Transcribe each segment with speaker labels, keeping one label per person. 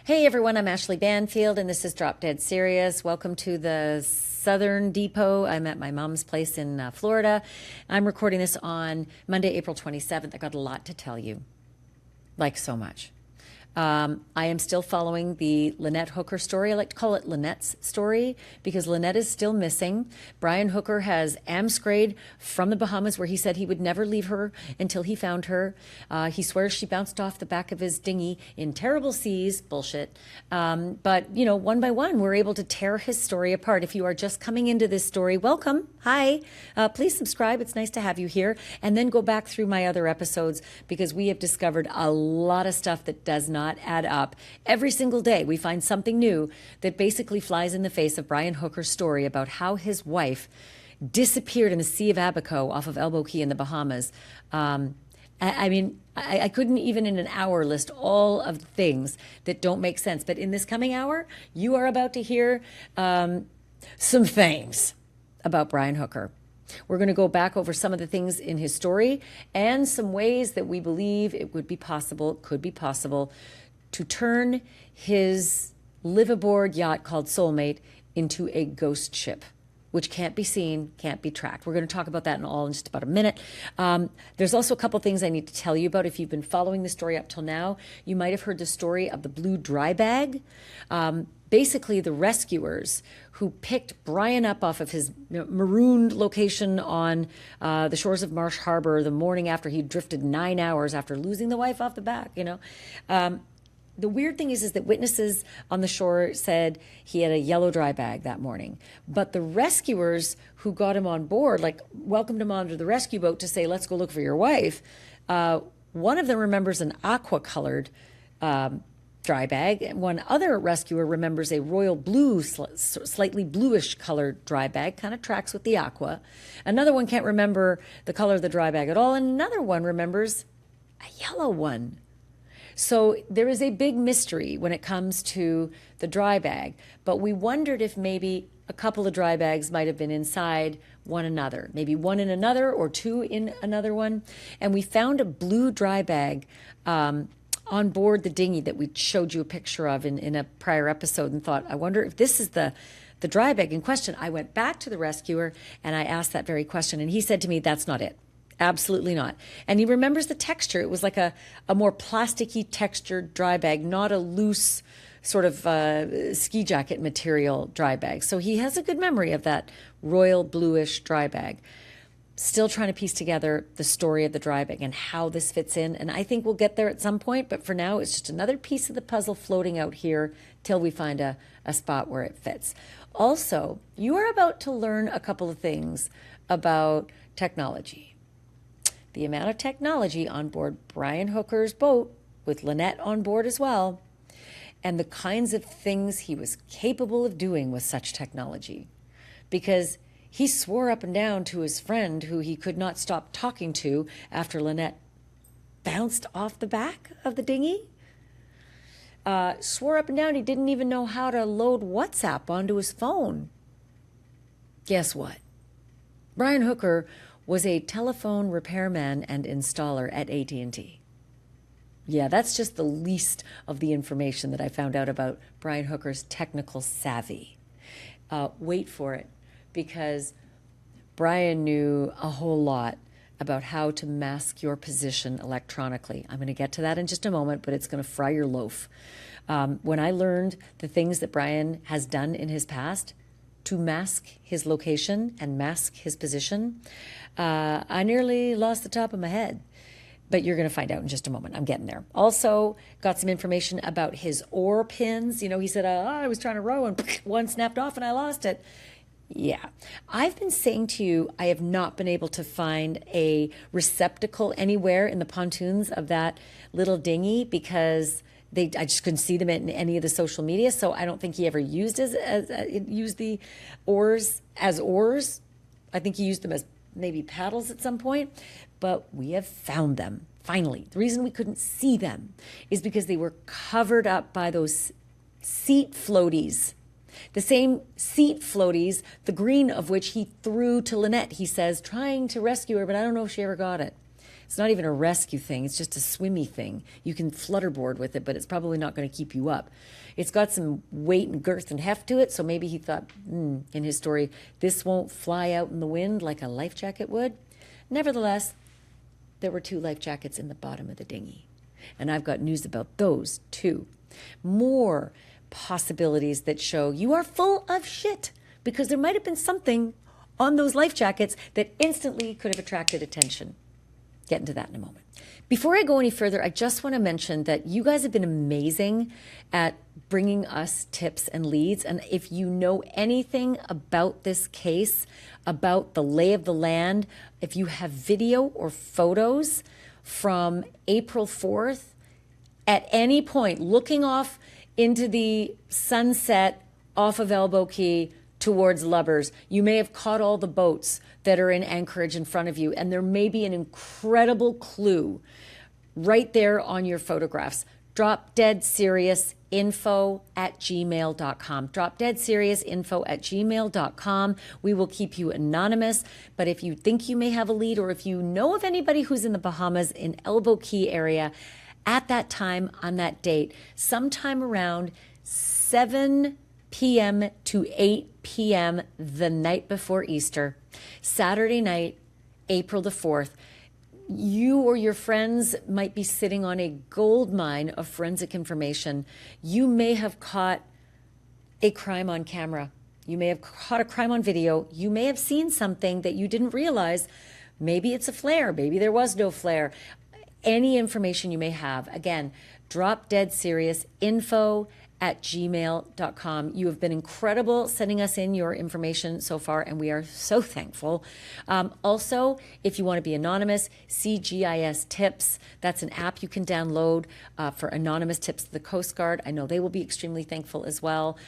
Speaker 1: Hey everyone, I'm Ashleigh Banfield and this is Drop Dead Serious. Welcome to the Southern Depot. I'm at my mom's place in Florida. I'm recording this on Monday, April 27th. I got a lot to tell you, like so much. I am still following the Lynette Hooker story. I like to call it Lynette's story because Lynette is still missing. Brian Hooker has amscrayed from the Bahamas where he said he would never leave her until he found her. He swears she bounced off the back of his dinghy in terrible seas. Bullshit. But, you know, one by one, we're able to tear his story apart. If you are just coming into this story, welcome. Hi. Please subscribe. It's nice to have you here. And then go back through my other episodes because we have discovered a lot of stuff that does not add up. Every single day we find something new that basically flies in the face of Brian Hooker's story about how his wife disappeared in the Sea of Abaco off of Elbow Key in the Bahamas. I couldn't even in an hour list all of the things that don't make sense. But in this coming hour, you are about to hear some things about Brian Hooker. We're going to go back over some of the things in his story and some ways that we believe it would be possible, could be possible, to turn his live-aboard yacht called Soulmate into a ghost ship, which can't be seen, can't be tracked. We're going to talk about that in just about a minute. There's also a couple things I need to tell you about. If you've been following the story up till now, you might have heard the story of the blue dry bag. Basically, the rescuers who picked Brian up off of his marooned location on the shores of Marsh Harbor the morning after he drifted 9 hours after losing the wife off the back, the weird thing is that witnesses on the shore said he had a yellow dry bag that morning. But the rescuers who got him on board, like welcomed him onto the rescue boat to say, let's go look for your wife. One of them remembers an aqua-colored dry bag. One other rescuer remembers a royal blue, slightly bluish colored dry bag, kind of tracks with the aqua. Another one can't remember the color of the dry bag at all. And another one remembers a yellow one. So there is a big mystery when it comes to the dry bag, but we wondered if maybe a couple of dry bags might have been inside one another, maybe one in another or two in another one. And we found a blue dry bag on board the dinghy that we showed you a picture of in a prior episode and thought, I wonder if this is the dry bag in question. I went back to the rescuer and I asked that very question, and he said to me, that's not it. Absolutely not. And he remembers the texture. It was like a more plasticky textured dry bag, not a loose sort of ski jacket material dry bag. So he has a good memory of that royal bluish dry bag. Still trying to piece together the story of the dry bag and how this fits in. And I think we'll get there at some point. But for now, it's just another piece of the puzzle floating out here till we find a spot where it fits. Also, you are about to learn a couple of things about technology. The amount of technology on board Brian Hooker's boat, with Lynette on board as well, and the kinds of things he was capable of doing with such technology. Because he swore up and down to his friend, who he could not stop talking to after Lynette bounced off the back of the dinghy, swore up and down he didn't even know how to load WhatsApp onto his phone. Guess what? Brian Hooker was a telephone repairman and installer at AT&T. Yeah, that's just the least of the information that I found out about Brian Hooker's technical savvy. Wait for it, because Brian knew a whole lot about how to mask your position electronically. I'm going to get to that in just a moment, but it's going to fry your loaf. When I learned the things that Brian has done in his past to mask his location and mask his position, I nearly lost the top of my head. But you're going to find out in just a moment. I'm getting there. Also, got some information about his oar pins. You know, he said, I was trying to row and one snapped off and I lost it. Yeah. I've been saying to you, I have not been able to find a receptacle anywhere in the pontoons of that little dinghy because I just couldn't see them in any of the social media. So I don't think he ever used used the oars as oars. I think he used them as maybe paddles at some point, but we have found them. Finally, the reason we couldn't see them is because they were covered up by those seat floaties. The same seat floaties, the green of which he threw to Lynette, he says, trying to rescue her, but I don't know if she ever got it. It's not even a rescue thing. It's just a swimmy thing. You can flutterboard with it, but it's probably not going to keep you up. It's got some weight and girth and heft to it, so maybe he thought, in his story, this won't fly out in the wind like a life jacket would. Nevertheless, there were 2 life jackets in the bottom of the dinghy. And I've got news about those too. More possibilities that show you are full of shit, because there might have been something on those life jackets that instantly could have attracted attention. Get into that in a moment. Before I go any further, I just want to mention that you guys have been amazing at bringing us tips and leads. And if you know anything about this case, about the lay of the land, if you have video or photos from April 4th, at any point looking off into the sunset off of Elbow Key towards Lubbers, you may have caught all the boats that are in anchorage in front of you, and there may be an incredible clue right there on your photographs. dropdeadseriousinfo@gmail.com. dropdeadseriousinfo@gmail.com. We will keep you anonymous, but if you think you may have a lead, or if you know of anybody who's in the Bahamas, in Elbow Key area, at that time, on that date, sometime around 7 p.m. to 8 p.m. the night before Easter, Saturday night, April the 4th, you or your friends might be sitting on a gold mine of forensic information. You may have caught a crime on camera. You may have caught a crime on video. You may have seen something that you didn't realize. Maybe it's a flare. Maybe there was no flare. Any information you may have. Again, dropdeadseriousinfo@gmail.com. You have been incredible sending us in your information so far, and we are so thankful. Also, if you want to be anonymous, CGIS Tips. That's an app you can download for anonymous tips to the Coast Guard. I know they will be extremely thankful as well.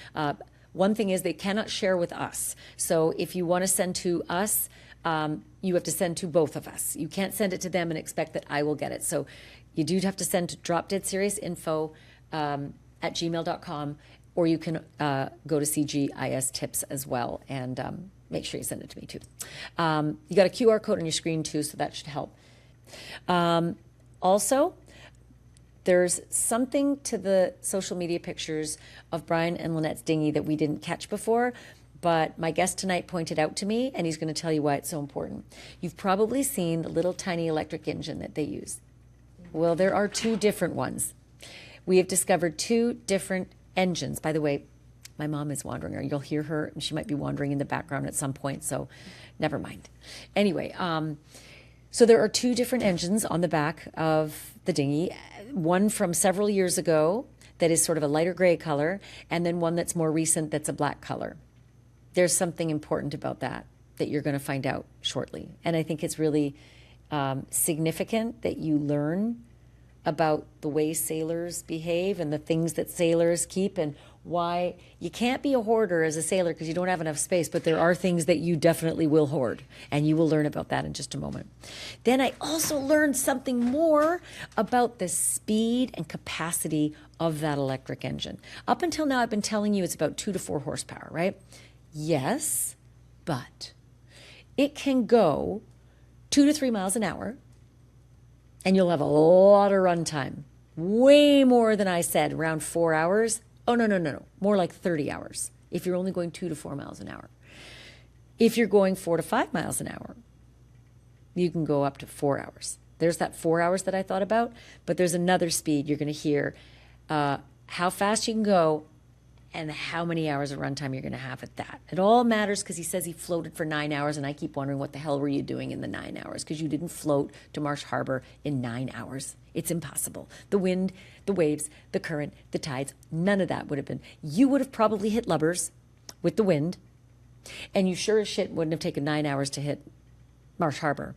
Speaker 1: One thing is they cannot share with us. So if you want to send to us, you have to send to both of us. You can't send it to them and expect that I will get it. So you do have to send to dropdeadseriousinfo@gmail.com, or you can go to CGIS Tips as well, and make sure you send it to me too. You got a QR code on your screen too, so that should help. Also, there's something to the social media pictures of Brian and Lynette's dinghy that we didn't catch before, but my guest tonight pointed out to me, and he's going to tell you why it's so important. You've probably seen the little tiny electric engine that they use. Well, there are 2 different ones. We have discovered 2 different engines. By the way, my mom is wandering, or you'll hear her, and she might be wandering in the background at some point, so never mind. Anyway, so there are 2 different engines on the back of the dinghy, one from several years ago that is sort of a lighter gray color, and then one that's more recent that's a black color. There's something important about that you're going to find out shortly. And I think it's really significant that you learn about the way sailors behave and the things that sailors keep, and why you can't be a hoarder as a sailor because you don't have enough space, but there are things that you definitely will hoard, and you will learn about that in just a moment. Then I also learned something more about the speed and capacity of that electric engine. Up until now, I've been telling you it's about 2 to 4 horsepower, right? Yes, but it can go 2 to 3 miles an hour, and you'll have a lot of run time. Way more than I said, around 4 hours. Oh, no. More like 30 hours if you're only going 2 to 4 miles an hour. If you're going 4 to 5 miles an hour, you can go up to 4 hours. There's that 4 hours that I thought about, but there's another speed you're going to hear, how fast you can go and how many hours of runtime you're going to have at that. It all matters because he says he floated for 9 hours, and I keep wondering what the hell were you doing in the 9 hours, because you didn't float to Marsh Harbor in 9 hours. It's impossible. The wind, the waves, the current, the tides, none of that would have been. You would have probably hit Lubbers with the wind, and you sure as shit wouldn't have taken 9 hours to hit Marsh Harbor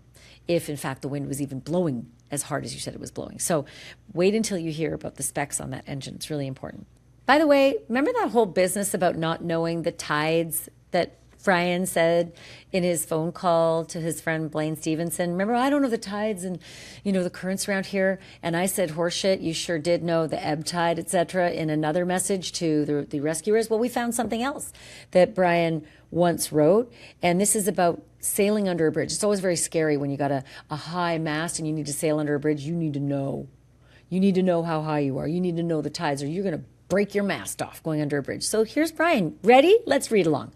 Speaker 1: if, in fact, the wind was even blowing as hard as you said it was blowing. So wait until you hear about the specs on that engine. It's really important. By the way, remember that whole business about not knowing the tides that Brian said in his phone call to his friend Blaine Stevenson, remember, I don't know the tides and, the currents around here. And I said, horseshit, you sure did know the ebb tide, etc. in another message to the rescuers. Well, we found something else that Brian once wrote. And this is about sailing under a bridge. It's always very scary when you got a high mast and you need to sail under a bridge. You need to know. You need to know how high you are. You need to know the tides or you're going to break your mast off going under a bridge. So here's Brian. Ready? Let's read along.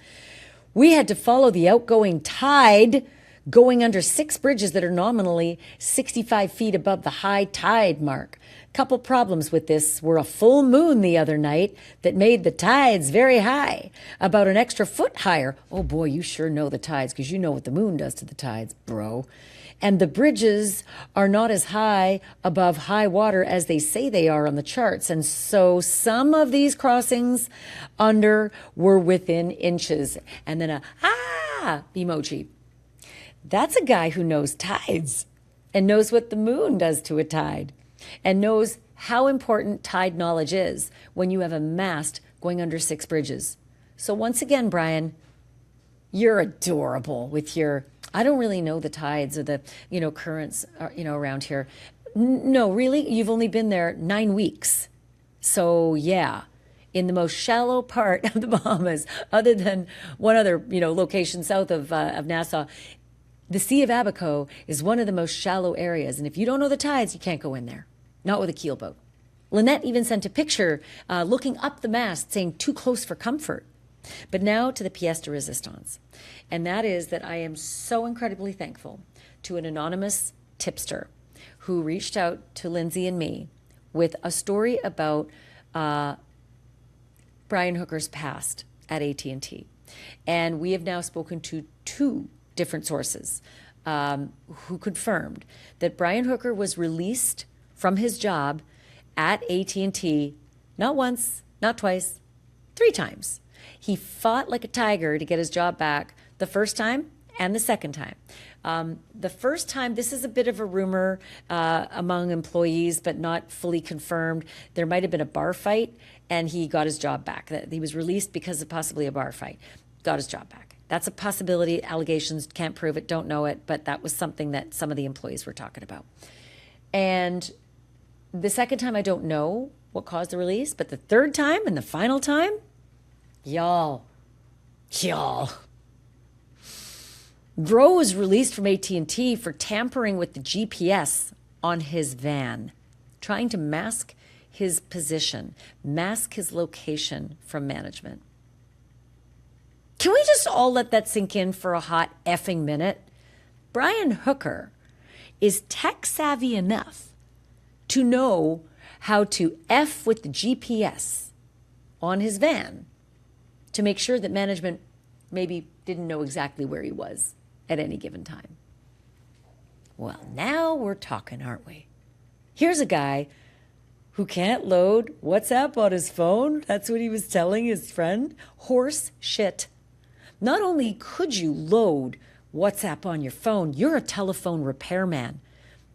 Speaker 1: We had to follow the outgoing tide going under 6 bridges that are nominally 65 feet above the high tide mark. Couple problems with this were a full moon the other night that made the tides very high, about an extra foot higher. Oh boy, you sure know the tides because you know what the moon does to the tides, bro. And the bridges are not as high above high water as they say they are on the charts. And so some of these crossings under were within inches. And then a emoji. That's a guy who knows tides and knows what the moon does to a tide and knows how important tide knowledge is when you have a mast going under 6 bridges. So once again, Brian, you're adorable with your, I don't really know the tides or the, currents, around here. No, really? You've only been there 9 weeks. So yeah, in the most shallow part of the Bahamas, other than one other, location south of Nassau, the Sea of Abaco is one of the most shallow areas. And if you don't know the tides, you can't go in there. Not with a keelboat. Lynette even sent a picture looking up the mast saying too close for comfort. But now to the pièce de résistance. And that is that I am so incredibly thankful to an anonymous tipster who reached out to Lindsay and me with a story about Brian Hooker's past at AT&T. And we have now spoken to 2 different sources who confirmed that Brian Hooker was released from his job at AT&T not once, not twice, 3 times. He fought like a tiger to get his job back the first time and the second time. The first time, this is a bit of a rumor among employees, but not fully confirmed. There might have been a bar fight, and he got his job back. He was released because of possibly a bar fight. Got his job back. That's a possibility. Allegations, can't prove it, don't know it, but that was something that some of the employees were talking about. And the second time, I don't know what caused the release, but the third time and the final time, y'all. Bro was released from AT&T for tampering with the GPS on his van, trying to mask his position, mask his location from management. Can we just all let that sink in for a hot effing minute? Brian Hooker is tech savvy enough to know how to F with the GPS on his van to make sure that management maybe didn't know exactly where he was at any given time. Well, now we're talking, aren't we? Here's a guy who can't load WhatsApp on his phone. That's what he was telling his friend. Horse shit. Not only could you load WhatsApp on your phone, you're a telephone repairman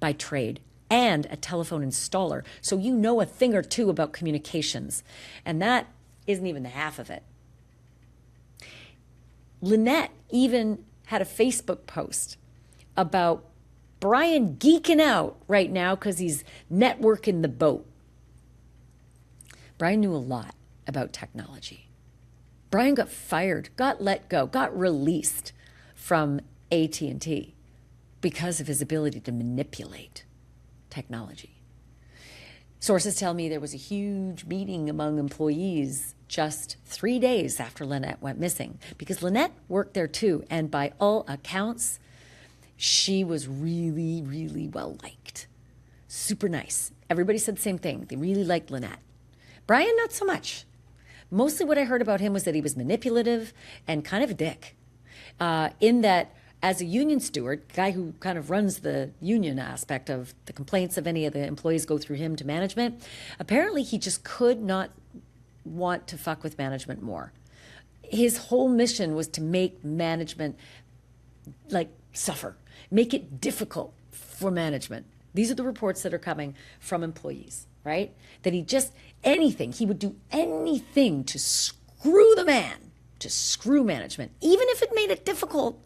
Speaker 1: by trade and a telephone installer. So you know a thing or two about communications. And that isn't even the half of it. Lynette even had a Facebook post about Brian geeking out right now because he's networking the boat. Brian knew a lot about technology. Brian got fired, got let go, got released from AT&T because of his ability to manipulate technology. Sources tell me there was a huge meeting among employees just 3 days after Lynette went missing, because Lynette worked there too, and by all accounts, she was really, really well liked. Super nice. Everybody said the same thing. They really liked Lynette. Brian, not so much. Mostly what I heard about him was that he was manipulative and kind of a dick. In that, as a union steward, guy who kind of runs the union aspect of the complaints of any of the employees go through him to management, apparently he just could not want to fuck with management more. His whole mission was to make management suffer, make it difficult for management. These are the reports that are coming from employees, right? That he would do anything to screw the man to screw management, even if it made it difficult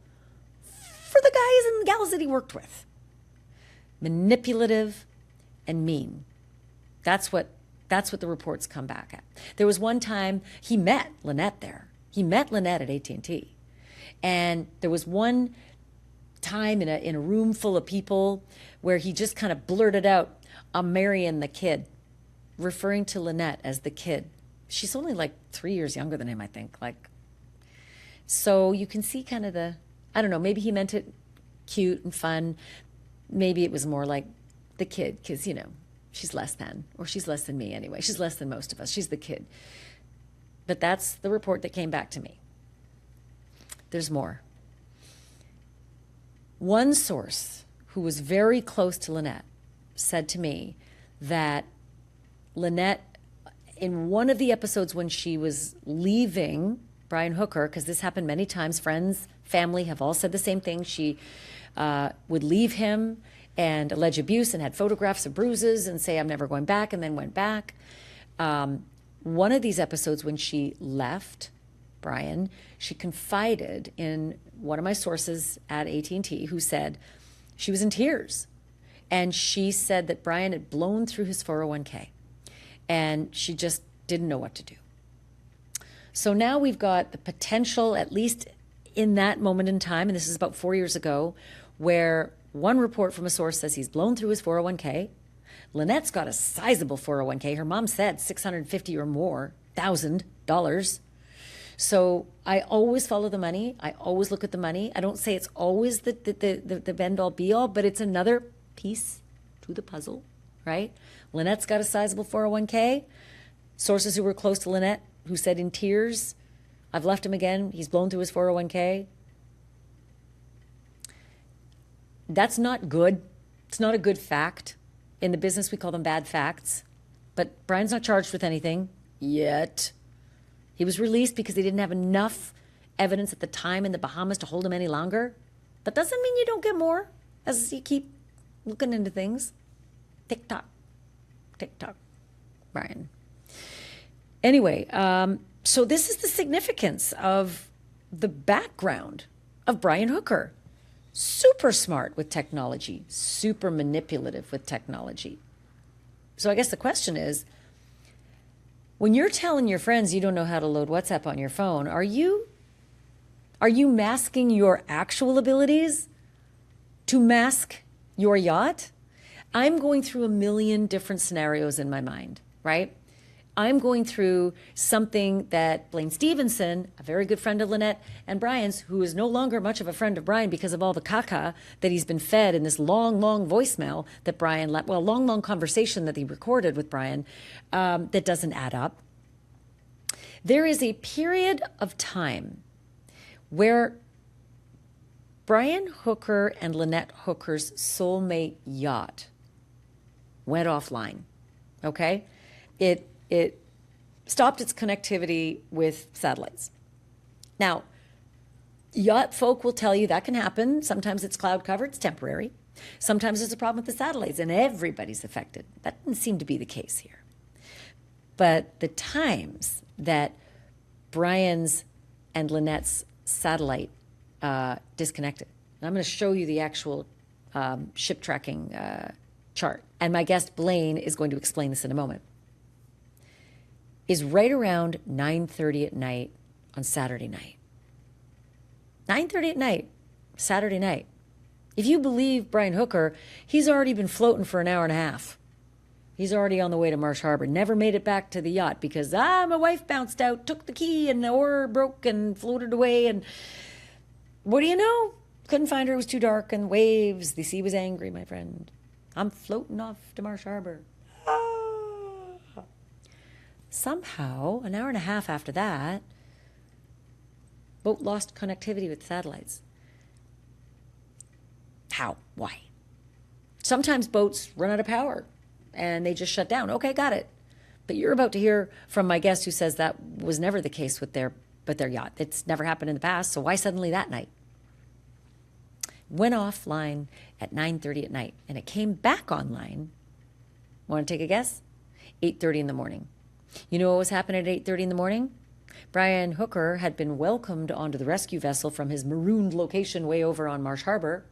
Speaker 1: for the guys and gals that he worked with. Manipulative and mean. That's what the reports come back at. There was one time he met Lynette there. He met Lynette at AT&T. And there was one time in a room full of people where he just kind of blurted out, "I'm marrying the kid," referring to Lynette as the kid. She's only like 3 years younger than him, I think. So you can see kind of I don't know, maybe he meant it cute and fun. Maybe it was more like the kid, because, she's less than me anyway. She's less than most of us. She's the kid. But that's the report that came back to me. There's more. One source who was very close to Lynette said to me that Lynette, in one of the episodes when she was leaving Brian Hooker, because this happened many times, friends, family have all said the same thing. She would leave him and allege abuse and had photographs of bruises and say, "I'm never going back," and then went back. One of these episodes when she left Brian, she confided in one of my sources at AT&T who said she was in tears. And she said that Brian had blown through his 401k and she just didn't know what to do. So now we've got the potential, at least in that moment in time, and this is about 4 years ago, where one report from a source says he's blown through his 401k. Lynette's got a sizable 401k. Her mom said $650 or more $1,000. So I always follow the money. I always look at the money. I don't say it's always the bend all be all, but it's another piece to the puzzle, right? Lynette's got a sizable 401k. Sources who were close to Lynette who said in tears, "I've left him again. He's blown through his 401k." That's not good. It's not a good fact. In the business, we call them bad facts. But Brian's not charged with anything yet. He was released because they didn't have enough evidence at the time in the Bahamas to hold him any longer. That doesn't mean you don't get more as you keep looking into things. Tick-tock. Tick-tock. Brian. Anyway, so this is the significance of the background of Brian Hooker. Super smart with technology, super manipulative with technology. So I guess the question is, when you're telling your friends you don't know how to load WhatsApp on your phone, are you masking your actual abilities to mask your yacht? I'm going through a million different scenarios in my mind, right? I'm going through something that Blaine Stevenson, a very good friend of Lynette and Brian's, who is no longer much of a friend of Brian because of all the caca that he's been fed in this long, long voicemail that Brian let, well, long conversation that he recorded with Brian that doesn't add up. There is a period of time where Brian Hooker and Lynette Hooker's soulmate yacht went offline, okay? It stopped its connectivity with satellites. Now, yacht folk will tell you that can happen. Sometimes it's cloud cover, it's temporary. Sometimes there's a problem with the satellites and everybody's affected. That didn't seem to be the case here. But the times that Brian's and Lynette's satellite disconnected, and I'm going to show you the actual ship tracking chart, and my guest Blaine is going to explain this in a moment, is right around 9:30 at night on Saturday night. 9:30 at night, Saturday night. If you believe Brian Hooker, he's already been floating for an hour and a half. He's already on the way to Marsh Harbor. Never made it back to the yacht because, my wife bounced out, took the key, and the oar broke and floated away. And what do you know? Couldn't find her. It was too dark and waves. The sea was angry, my friend. I'm floating off to Marsh Harbor. Somehow, an hour and a half after that, boat lost connectivity with satellites. How? Why? Sometimes boats run out of power and they just shut down. Okay, got it. But you're about to hear from my guest who says that was never the case with their yacht. It's never happened in the past, so why suddenly that night? Went offline at 9:30 at night, and it came back online. Want to take a guess? 8:30 in the morning. You know what was happening at 8:30 in the morning? Brian Hooker had been welcomed onto the rescue vessel from his marooned location way over on Marsh Harbor,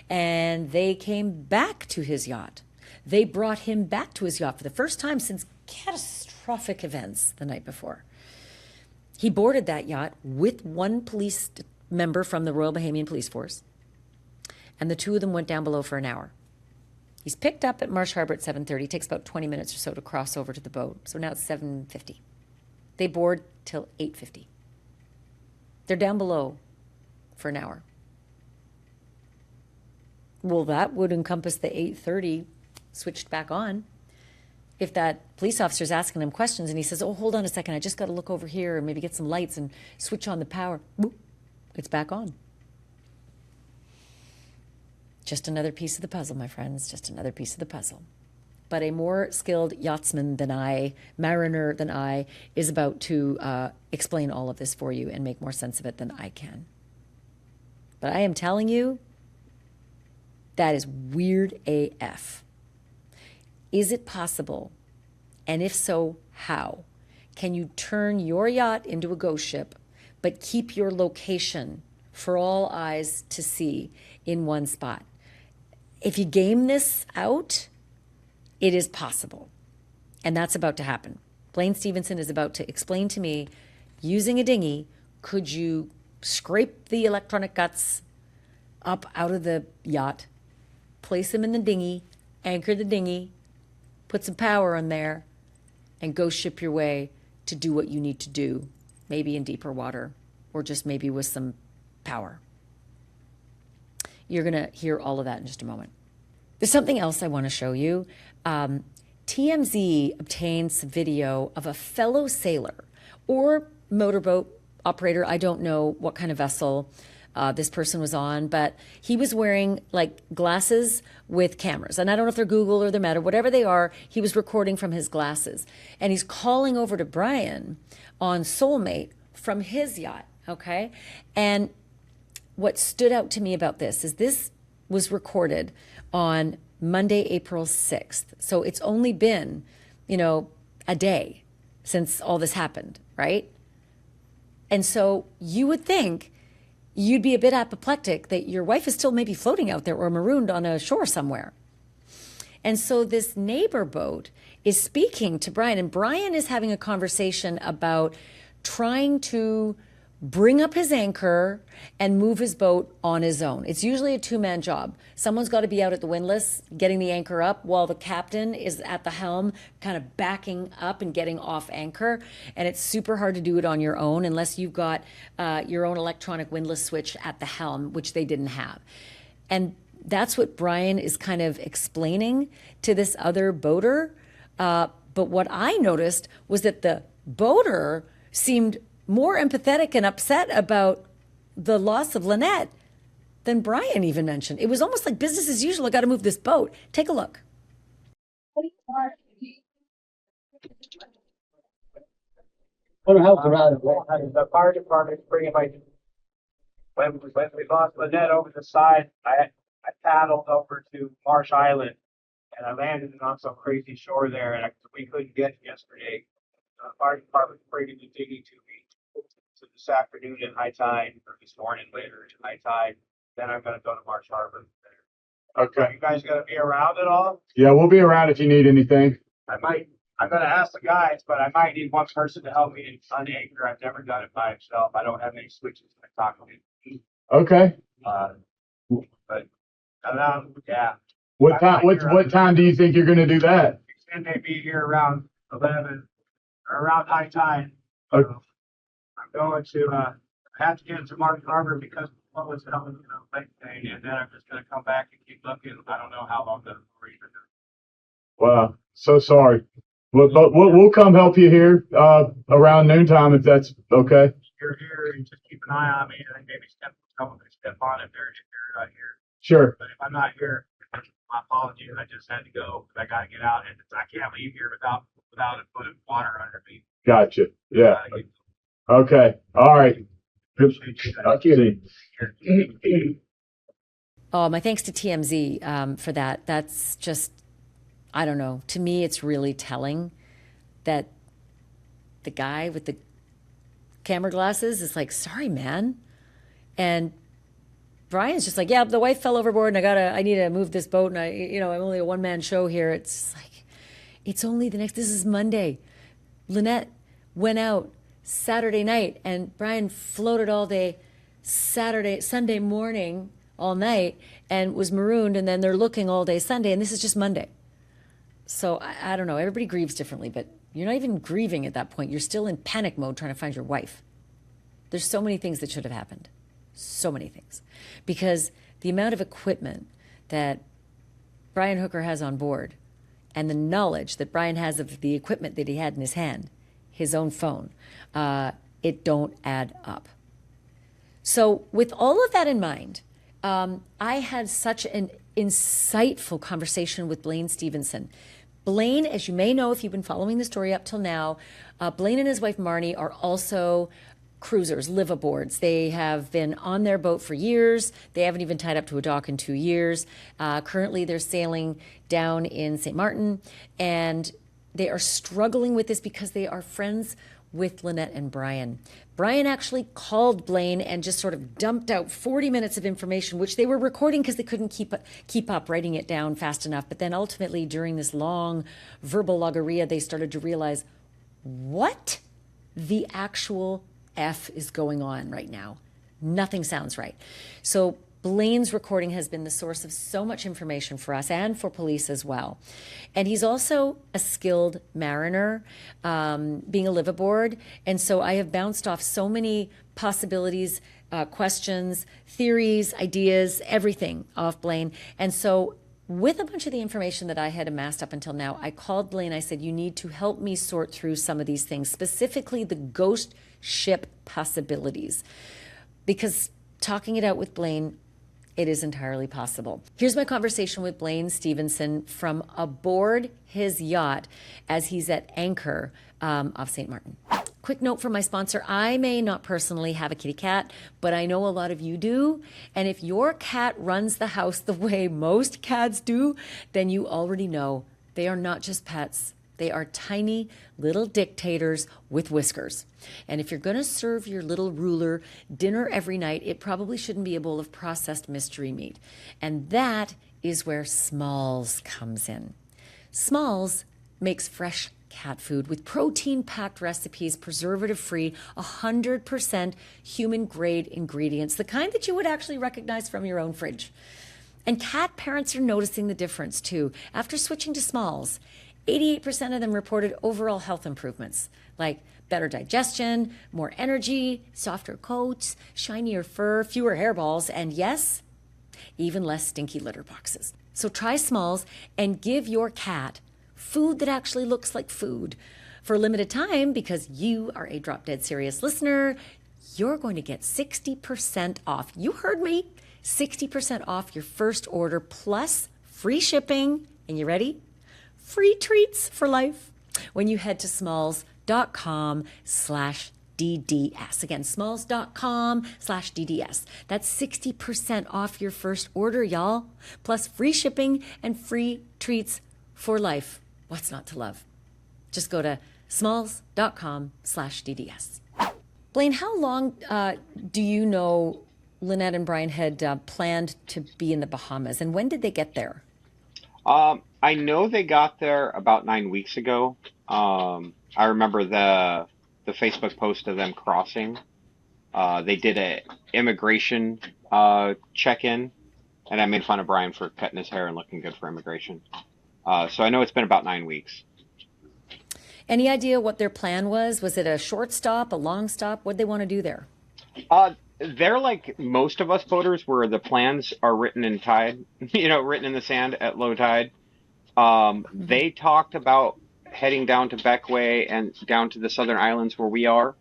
Speaker 1: and they came back to his yacht. They brought him back to his yacht for the first time since catastrophic events the night before. He boarded that yacht with one police member from the Royal Bahamian Police Force, and the two of them went down below for an hour. He's picked up at Marsh Harbor at 7:30. It takes about 20 minutes or so to cross over to the boat. So now it's 7:50. They board till 8:50. They're down below for an hour. Well, that would encompass the 8:30 switched back on. If that police officer's asking him questions and he says, oh, hold on a second, I just got to look over here and maybe get some lights and switch on the power. Boop, it's back on. Just another piece of the puzzle, my friends, just another piece of the puzzle. But a more skilled yachtsman than I, mariner than I, is about to explain all of this for you and make more sense of it than I can. But I am telling you, that is weird AF. Is it possible? And if so, how? Can you turn your yacht into a ghost ship, but keep your location for all eyes to see in one spot? If you game this out, it is possible. And that's about to happen. Blaine Stevenson is about to explain to me, using a dinghy, could you scrape the electronic guts up out of the yacht, place them in the dinghy, anchor the dinghy, put some power on there, and ghost ship your way to do what you need to do, maybe in deeper water, or just maybe with some power. You're going to hear all of that in just a moment. There's something else I want to show you. TMZ obtained some video of a fellow sailor or motorboat operator. I don't know what kind of vessel this person was on, but he was wearing like glasses with cameras. And I don't know if they're Google or they're Meta, whatever they are, he was recording from his glasses. And he's calling over to Brian on Soulmate from his yacht, okay? And what stood out to me about this was recorded on Monday, April 6th. So it's only been, a day since all this happened, right? And so you would think you'd be a bit apoplectic that your wife is still maybe floating out there or marooned on a shore somewhere. And so this neighbor boat is speaking to Brian, and Brian is having a conversation about trying to bring up his anchor and move his boat on his own. It's usually a two-man job. Someone's got to be out at the windlass getting the anchor up while the captain is at the helm kind of backing up and getting off anchor. And it's super hard to do it on your own unless you've got your own electronic windlass switch at the helm, which they didn't have. And that's what Brian is kind of explaining to this other boater. But what I noticed was that the boater seemed more empathetic and upset about the loss of Lynette than Brian even mentioned. It was almost like business as usual. I got to move this boat. Take a look.
Speaker 2: The fire department's bringing when we lost Lynette over the side, I paddled over to Marsh Island and I landed on some crazy shore there and we couldn't get it yesterday. The fire department's bringing the dinghy to me. So this afternoon at high tide, or this morning later at high tide, then I'm going to go to Marsh Harbor.
Speaker 3: Okay.
Speaker 2: You guys going to be around at all?
Speaker 3: Yeah, we'll be around if you need anything.
Speaker 2: I'm going to ask the guys, but I might need one person to help me unanchor. I've never done it by myself. I don't have any switches to talk to.
Speaker 3: Okay.
Speaker 2: But yeah.
Speaker 3: What time do you think you're going to do that?
Speaker 2: And they be here around 11 or around high tide.
Speaker 3: Okay.
Speaker 2: I'm going to have to get to Marsh Harbor because what was coming, late day, and then I'm just going to come back and keep looking. I don't know how long the reason.
Speaker 3: Wow, so sorry. But we'll come help you here around noontime if that's okay.
Speaker 2: You're here and just keep an eye on me and maybe step on it there if you're here.
Speaker 3: Sure.
Speaker 2: But if I'm not here, my apologies. I just had to go because I got to get out and I can't leave here without a foot of water under me.
Speaker 3: Gotcha. Yeah. Okay. All right. Okay.
Speaker 1: Oh, my thanks to TMZ for that. That's just, I don't know. To me, it's really telling that the guy with the camera glasses. It's like, sorry, man. And Brian's just like, yeah, the wife fell overboard and I need to move this boat. And I'm only a one-man show here. It's like, it's only this is Monday. Lynette went out Saturday night and Brian floated all day Sunday morning, all night, and was marooned. And then they're looking all day Sunday. And this is just Monday. So I don't know. Everybody grieves differently, but you're not even grieving at that point. You're still in panic mode trying to find your wife. There's so many things that should have happened. So many things. Because the amount of equipment that Brian Hooker has on board and the knowledge that Brian has of the equipment that he had in his hand, his own phone, it don't add up. So with all of that in mind, I had such an insightful conversation with Blaine Stevenson. Blaine, as you may know if you've been following the story up till now, Blaine and his wife Marnie are also cruisers, liveaboards. They have been on their boat for years. They haven't even tied up to a dock in 2 years. Currently, they're sailing down in St. Martin, and they are struggling with this because they are friends with Lynette and Brian. Brian actually called Blaine and just sort of dumped out 40 minutes of information, which they were recording because they couldn't keep up writing it down fast enough. But then ultimately, during this long verbal logorrhea, they started to realize what the actual F is going on right now. Nothing sounds right. So Blaine's recording has been the source of so much information for us and for police as well. And he's also a skilled mariner, being a liveaboard. And so I have bounced off so many possibilities, questions, theories, ideas, everything off Blaine. And so with a bunch of the information that I had amassed up until now, I called Blaine. I said, you need to help me sort through some of these things, specifically the ghost ship possibilities. Because talking it out with Blaine, it is entirely possible. Here's my conversation with Blaine Stevenson from aboard his yacht as he's at anchor off St. Martin. Quick note from my sponsor. I may not personally have a kitty cat, but I know a lot of you do. And if your cat runs the house the way most cats do, then you already know they are not just pets. They are tiny little dictators with whiskers. And if you're going to serve your little ruler dinner every night, it probably shouldn't be a bowl of processed mystery meat. And that is where Smalls comes in. Smalls makes fresh cat food with protein-packed recipes, preservative-free, 100% human-grade ingredients, the kind that you would actually recognize from your own fridge. And cat parents are noticing the difference too. After switching to Smalls, 88% of them reported overall health improvements, like better digestion, more energy, softer coats, shinier fur, fewer hairballs, and yes, even less stinky litter boxes. So try Smalls and give your cat food that actually looks like food. For a limited time, because you are a Drop Dead Serious listener, you're going to get 60% off. You heard me, 60% off your first order plus free shipping. And you ready? Free treats for life when you head to smalls.com/DDS. Again, smalls.com/DDS. That's 60% off your first order, y'all. Plus free shipping and free treats for life. What's not to love? Just go to smalls.com/DDS. Blaine, how long do you know Lynette and Brian had planned to be in the Bahamas, and when did they get there?
Speaker 4: I know they got there about 9 weeks ago. I remember the Facebook post of them crossing. They did a immigration check-in, and I made fun of Brian for cutting his hair and looking good for immigration. So I know it's been about 9 weeks.
Speaker 1: Any idea what their plan was? Was it a short stop, a long stop? What did they want to do there?
Speaker 4: They're like most of us boaters, where the plans are written in tide, written in the sand at low tide. They talked about heading down to Beckway and down to the southern islands where we are.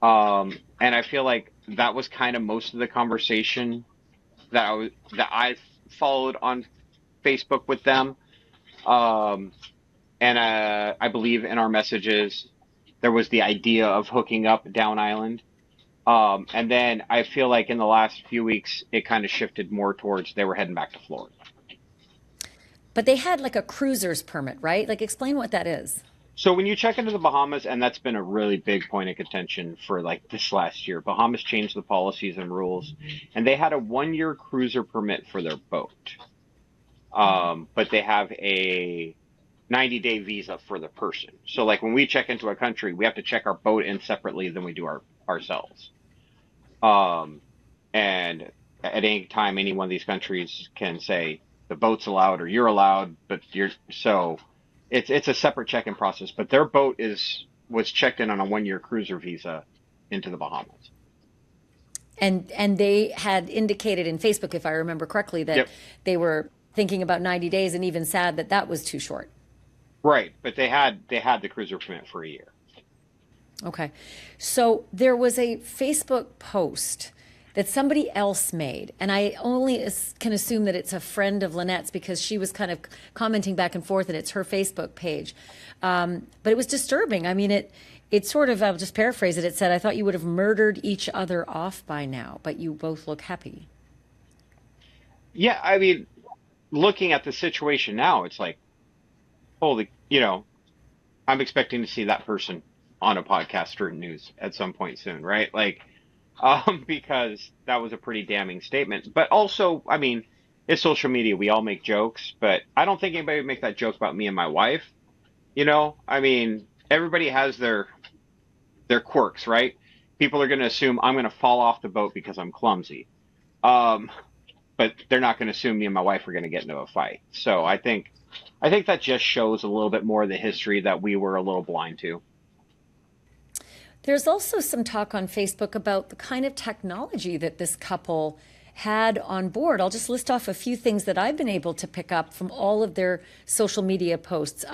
Speaker 4: And I feel like that was kind of most of the conversation that I followed on Facebook with them. And I believe in our messages, there was the idea of hooking up down island. And then I feel like in the last few weeks, it kind of shifted more towards they were heading back to Florida.
Speaker 1: But they had like a cruiser's permit, right? Like, explain what that is.
Speaker 4: So when you check into the Bahamas, and that's been a really big point of contention for like this last year, Bahamas changed the policies and rules, and they had a 1 year cruiser permit for their boat. But they have a 90-day visa for the person. So like when we check into a country, we have to check our boat in separately than we do ourselves. Um, and at any time, any one of these countries can say the boat's allowed or you're allowed, but it's a separate check-in process. But their boat was checked in on a 1 year cruiser visa into the Bahamas.
Speaker 1: And they had indicated in Facebook, if I remember correctly, that
Speaker 4: Yep.
Speaker 1: they were thinking about 90 days and even sad that that was too short.
Speaker 4: Right, but they had the cruiser permit for a year.
Speaker 1: Okay. So there was a Facebook post that somebody else made, and I only can assume that it's a friend of Lynette's because she was kind of commenting back and forth, and it's her Facebook page. But it was disturbing. I mean, it sort of, I'll just paraphrase it. It said, "I thought you would have murdered each other off by now, but you both look happy."
Speaker 4: Yeah, I mean, looking at the situation now, it's like, holy, I'm expecting to see that person on a podcast or news at some point soon, right? Like, because that was a pretty damning statement. But also, I mean, it's social media. We all make jokes, but I don't think anybody would make that joke about me and my wife. I mean, everybody has their quirks, right? People are going to assume I'm going to fall off the boat because I'm clumsy. But they're not going to assume me and my wife are going to get into a fight. So I think that just shows a little bit more of the history that we were a little blind to.
Speaker 1: There's also some talk on Facebook about the kind of technology that this couple had on board. I'll just list off a few things that I've been able to pick up from all of their social media posts.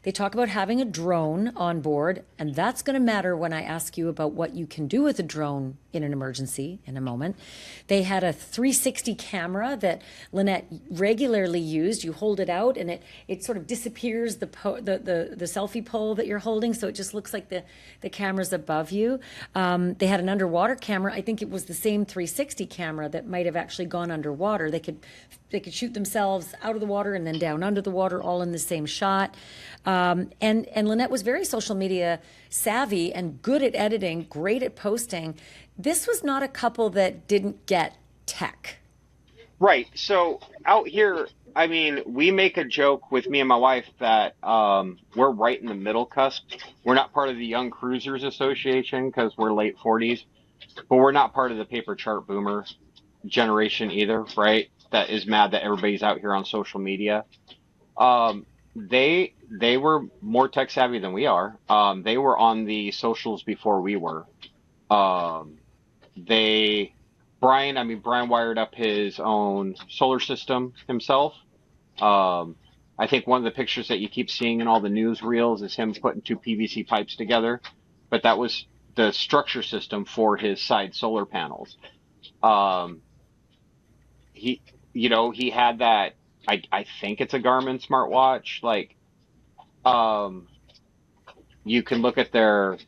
Speaker 1: They talk about having a drone on board, and that's going to matter when I ask you about what you can do with a drone in an emergency in a moment. They had a 360 camera that Lynette regularly used. You hold it out and it sort of disappears the selfie pole that you're holding, so it just looks like the camera's above you. They had an underwater camera. I think it was the same 360 camera that might have actually gone underwater. They could shoot themselves out of the water and then down under the water, all in the same shot. And Lynette was very social media savvy and good at editing, great at posting. This was not a couple that didn't get tech.
Speaker 4: Right. So out here, I mean, we make a joke with me and my wife that we're right in the middle cusp. We're not part of the Young Cruisers Association because we're late 40s, but we're not part of the paper chart boomer generation either, right? That is mad that everybody's out here on social media. They were more tech savvy than we are. They were on the socials before we were. Brian wired up his own solar system himself. I think one of the pictures that you keep seeing in all the news reels is him putting two PVC pipes together, but that was the structure system for his side solar panels. He had that, I think it's a Garmin smartwatch. Like, you can look at their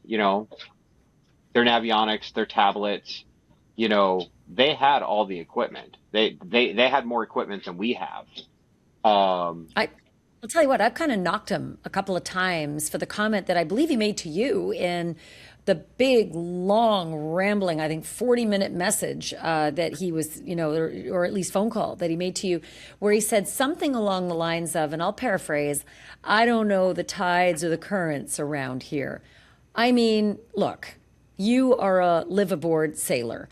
Speaker 4: navionics, their tablets, they had all the equipment. They had more equipment than we have.
Speaker 1: I'll tell you what, I've kind of knocked him a couple of times for the comment that I believe he made to you in the big, long, rambling, I think 40-minute message that he was, or at least phone call that he made to you, where he said something along the lines of, and I'll paraphrase, "I don't know the tides or the currents around here." I mean, look, you are a live-aboard sailor.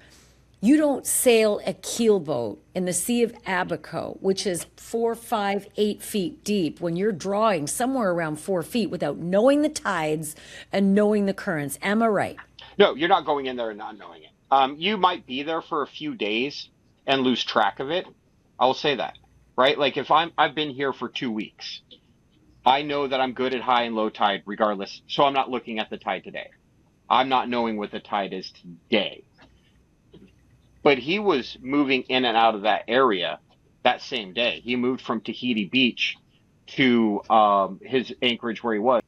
Speaker 1: You don't sail a keelboat in the Sea of Abaco, which is 4, 5, 8 feet deep, when you're drawing somewhere around 4 feet without knowing the tides and knowing the currents. Am I right?
Speaker 4: No, you're not going in there and not knowing it. You might be there for a few days and lose track of it. I will say that, right? Like if I've been here for 2 weeks, I know that I'm good at high and low tide regardless. So I'm not looking at the tide today. I'm not knowing what the tide is today. But he was moving in and out of that area that same day. He moved from Tahiti Beach to his anchorage where he was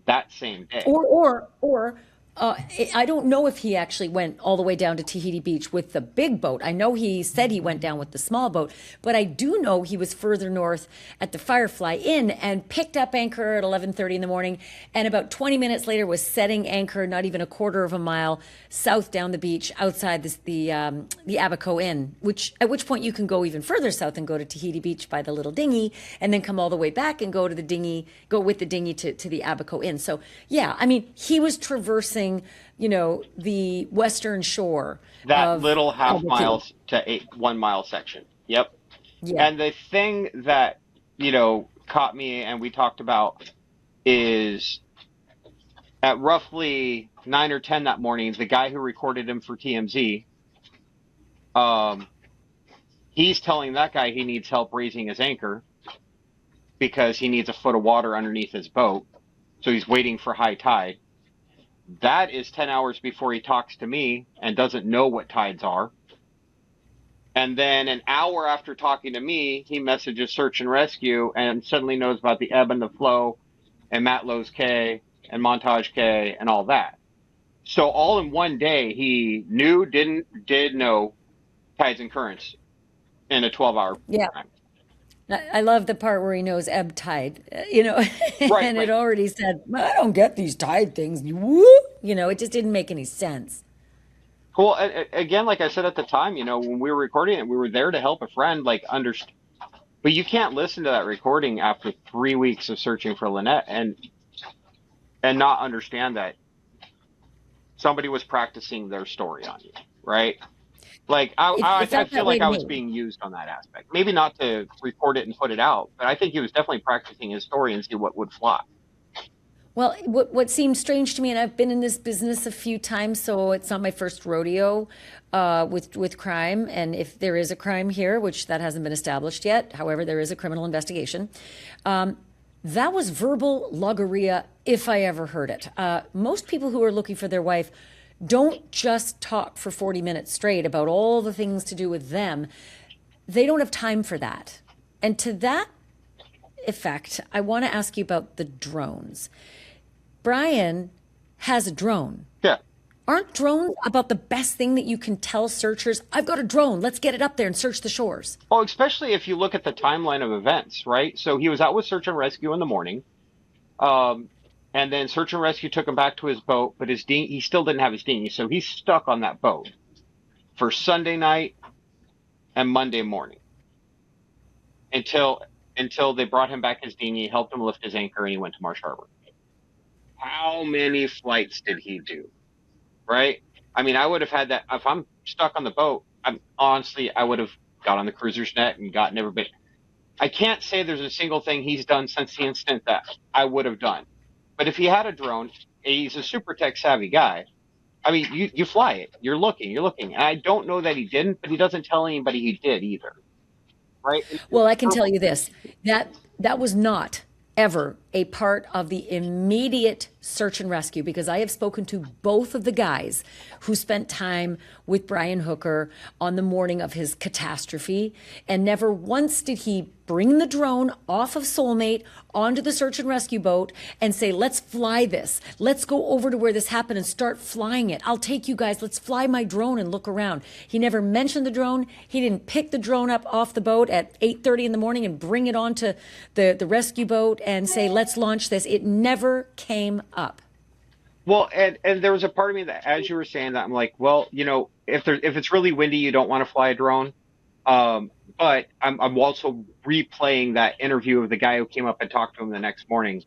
Speaker 4: that same day.
Speaker 1: Or I don't know if he actually went all the way down to Tahiti Beach with the big boat. I know he said he went down with the small boat, but I do know he was further north at the Firefly Inn and picked up anchor at 11:30 in the morning, and about 20 minutes later was setting anchor not even a quarter of a mile south down the beach outside the Abaco Inn, at which point you can go even further south and go to Tahiti Beach by the little dinghy, and then come all the way back and go with the dinghy to the Abaco Inn. So yeah, I mean, he was traversing, the western shore.
Speaker 4: That
Speaker 1: of
Speaker 4: little half
Speaker 1: Abaco.
Speaker 4: mile to 1 mile section. Yep.
Speaker 1: Yeah.
Speaker 4: And the thing that, caught me and we talked about is at roughly 9 or 10 that morning, the guy who recorded him for TMZ, he's telling that guy he needs help raising his anchor because he needs a foot of water underneath his boat. So he's waiting for high tide. That is 10 hours before he talks to me and doesn't know what tides are. And then an hour after talking to me, he messages search and rescue and suddenly knows about the ebb and the flow and Matlow's K and Montage K and all that. So all in one day, he knew, did know tides and currents in a 12-hour
Speaker 1: Yeah.
Speaker 4: time.
Speaker 1: I love the part where he knows ebb tide,
Speaker 4: Right,
Speaker 1: and
Speaker 4: right.
Speaker 1: it already said, I don't get these tide things. Woo! It just didn't make any sense.
Speaker 4: Well, again, like I said at the time, when we were recording it, we were there to help a friend, but you can't listen to that recording after 3 weeks of searching for Lynette and not understand that somebody was practicing their story on you, right? Like
Speaker 1: It
Speaker 4: I
Speaker 1: felt
Speaker 4: feel
Speaker 1: that way
Speaker 4: like
Speaker 1: to
Speaker 4: I was
Speaker 1: me.
Speaker 4: being used on that aspect. Maybe not to record it and put it out, but I think he was definitely practicing his story and see what would fly.
Speaker 1: Well, what seemed strange to me, and I've been in this business a few times, so it's not my first rodeo with crime. And if there is a crime here, which that hasn't been established yet, however, there is a criminal investigation. That was verbal logorrhea, if I ever heard it. Most people who are looking for their wife don't just talk for 40 minutes straight about all the things to do with them. They don't have time for that. And to that effect, I want to ask you about the drones. Brian has a drone.
Speaker 4: Yeah.
Speaker 1: Aren't drones about the best thing that you can tell searchers? I've got a drone. Let's get it up there and search the shores.
Speaker 4: Well, especially if you look at the timeline of events, right? So he was out with search and rescue in the morning. And then search and rescue took him back to his boat, but he still didn't have his dinghy. So he's stuck on that boat for Sunday night and Monday morning until they brought him back his dinghy, helped him lift his anchor, and he went to Marsh Harbor. How many flights did he do? Right? I mean, I would have had that if I'm stuck on the boat. I would have got on the cruiser's net and gotten everybody. I can't say there's a single thing he's done since the incident that I would have done. But if he had a drone, he's a super tech savvy guy. I mean, you fly it. You're looking. And I don't know that he didn't, but he doesn't tell anybody he did either. Right?
Speaker 1: Well, I can tell you this, that was not ever a part of the immediate search and rescue, because I have spoken to both of the guys who spent time with Brian Hooker on the morning of his catastrophe, and never once did he bring the drone off of Soulmate onto the search and rescue boat and say, let's fly this. Let's go over to where this happened and start flying it. I'll take you guys. Let's fly my drone and look around. He never mentioned the drone. He didn't pick the drone up off the boat at 8:30 in the morning and bring it onto the rescue boat and say, let's launch this. It never came up.
Speaker 4: Well, and there was a part of me that, as you were saying that, I'm like, well, if it's really windy, you don't want to fly a drone. But I'm also replaying that interview of the guy who came up and talked to him the next morning.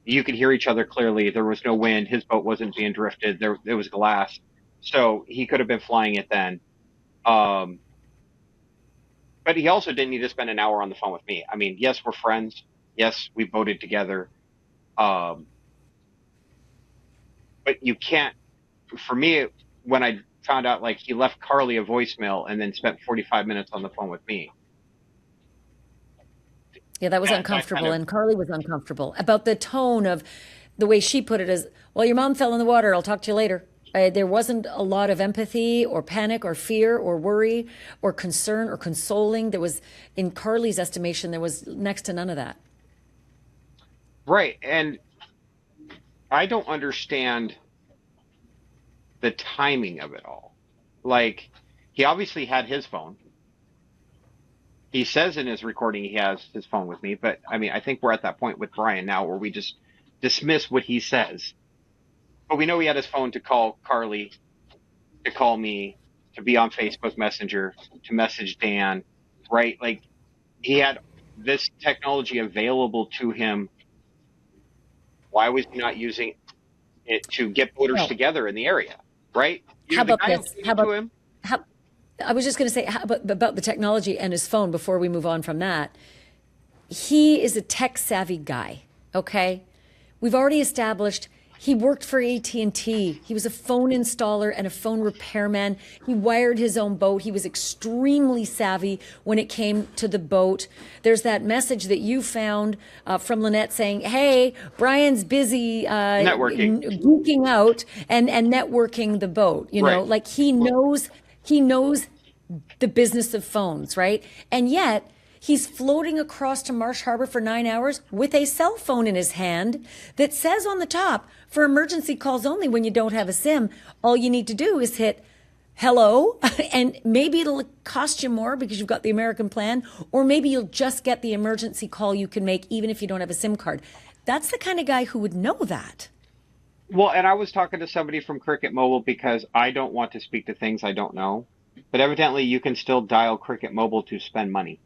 Speaker 4: You could hear each other clearly. There was no wind. His boat wasn't being drifted. There was glass, so he could have been flying it then. But he also didn't need to spend an hour on the phone with me. I mean, yes, we're friends. Yes, we voted together. But you can't. For me, when I found out, like, he left Carly a voicemail and then spent 45 minutes on the phone with me.
Speaker 1: Yeah, that was uncomfortable, and Carly was uncomfortable about the tone of the way she put it as, well, your mom fell in the water. I'll talk to you later. There wasn't a lot of empathy or panic or fear or worry or concern or consoling. There was, in Carly's estimation, there was next to none of that.
Speaker 4: Right. And I don't understand the timing of it all. Like, he obviously had his phone. He says in his recording he has his phone with me, but I mean, I think we're at that point with Brian now where we just dismiss what he says. But we know he had his phone to call Carly, to call me, to be on Facebook Messenger, to message Dan, right? Like, he had this technology available to him. Why was he not using it to get voters
Speaker 1: Well,
Speaker 4: together in the area, right?
Speaker 1: how
Speaker 4: The
Speaker 1: about
Speaker 4: guy who
Speaker 1: this?
Speaker 4: came to him,
Speaker 1: How, I was just going to say about the technology and his phone before we move on from that. He is a tech savvy guy, okay? We've already established he worked for AT&T. He was a phone installer and a phone repairman. He wired his own boat. He was extremely savvy when it came to the boat. There's that message that you found from Lynette saying, hey, Brian's busy
Speaker 4: networking.
Speaker 1: geeking out and networking the boat. You know,
Speaker 4: Right.
Speaker 1: like he knows the business of phones, right? And yet he's floating across to Marsh Harbor for 9 hours with a cell phone in his hand that says on the top, for emergency calls only when you don't have a SIM, all you need to do is hit hello, and maybe it'll cost you more because you've got the American plan, or maybe you'll just get the emergency call you can make even if you don't have a SIM card. That's the kind of guy who would know that.
Speaker 4: Well, and I was talking to somebody from Cricket Mobile because I don't want to speak to things I don't know. But evidently you can still dial Cricket Mobile to spend money,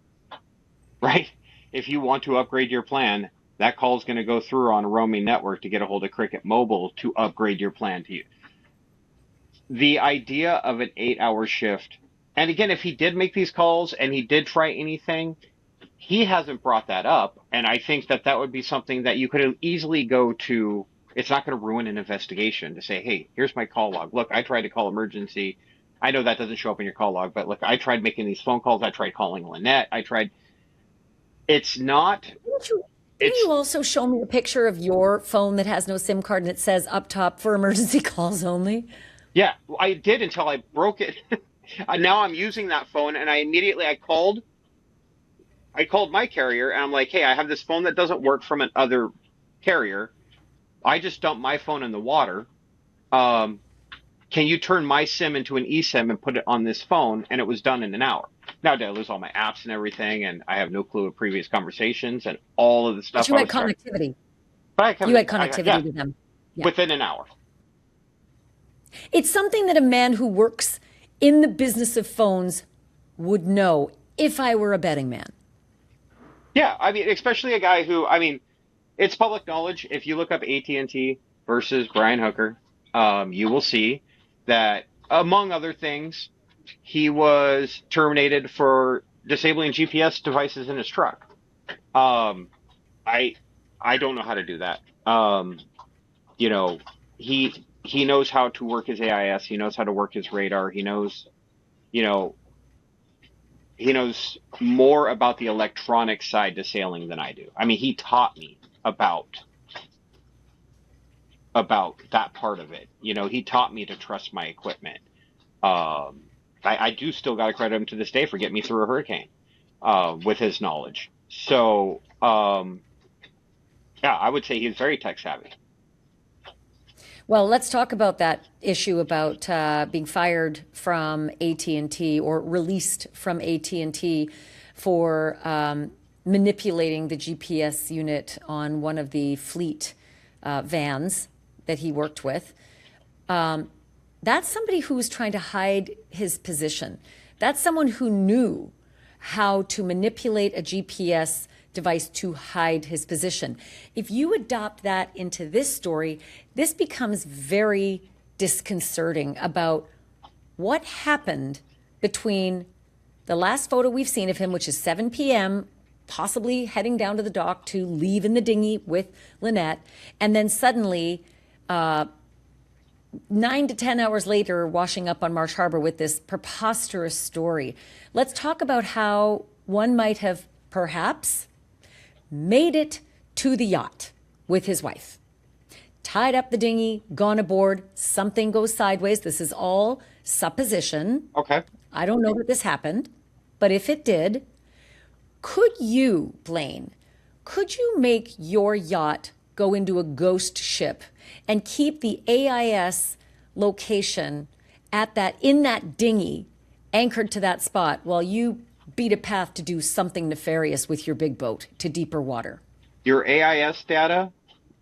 Speaker 4: right? If you want to upgrade your plan, that call is going to go through on a roaming network to get a hold of Cricket Mobile to upgrade your plan to you. The idea of an 8-hour shift, and again, if he did make these calls and he did try anything, he hasn't brought that up. And I think that that would be something that you could easily go to. It's not going to ruin an investigation to say, hey, here's my call log. Look, I tried to call emergency. I know that doesn't show up in your call log, but look, I tried making these phone calls. I tried calling Lynette. It's not,
Speaker 1: Didn't you also show me a picture of your phone that has no SIM card and it says up top for emergency calls only?
Speaker 4: yeah, I did until I broke it. Now I'm using that phone and I called my carrier and I'm like, hey, I have this phone that doesn't work from another carrier. I just dumped my phone in the water. Can you turn my SIM into an eSIM and put it on this phone? And it was done in an hour. Now, did I lose all my apps and everything? And I have no clue of previous conversations and all of the stuff.
Speaker 1: But you had connectivity. You had connectivity with them. Yeah.
Speaker 4: Within an hour.
Speaker 1: It's something that a man who works in the business of phones would know if I were a betting man.
Speaker 4: Yeah, I mean, especially a guy who, I mean, it's public knowledge. If you look up AT&T versus Brian Hooker, you will see that, among other things, he was terminated for disabling GPS devices in his truck. I don't know how to do that. You know, he knows how to work his AIS. He knows how to work his radar. He knows more about the electronic side to sailing than I do. I mean, he taught me about that part of it. You know, he taught me to trust my equipment. I do still got to credit him to this day for getting me through a hurricane with his knowledge. So, yeah, I would say he's very tech savvy.
Speaker 1: Well, let's talk about that issue about being fired from AT&T or released from AT&T for manipulating the GPS unit on one of the fleet vans that he worked with. That's somebody who was trying to hide his position. That's someone who knew how to manipulate a GPS device to hide his position. If you adopt that into this story, this becomes very disconcerting about what happened between the last photo we've seen of him, which is 7 p.m., possibly heading down to the dock to leave in the dinghy with Lynette, and then suddenly 9 to 10 hours later, washing up on Marsh Harbor with this preposterous story. Let's talk about how one might have perhaps made it to the yacht with his wife. Tied up the dinghy, gone aboard, something goes sideways. This is all supposition.
Speaker 4: Okay.
Speaker 1: I don't know that this happened, but if it did, could you, Blaine, could you make your yacht go into a ghost ship and keep the AIS location in that dinghy, anchored to that spot, while you beat a path to do something nefarious with your big boat to deeper water?
Speaker 4: Your AIS data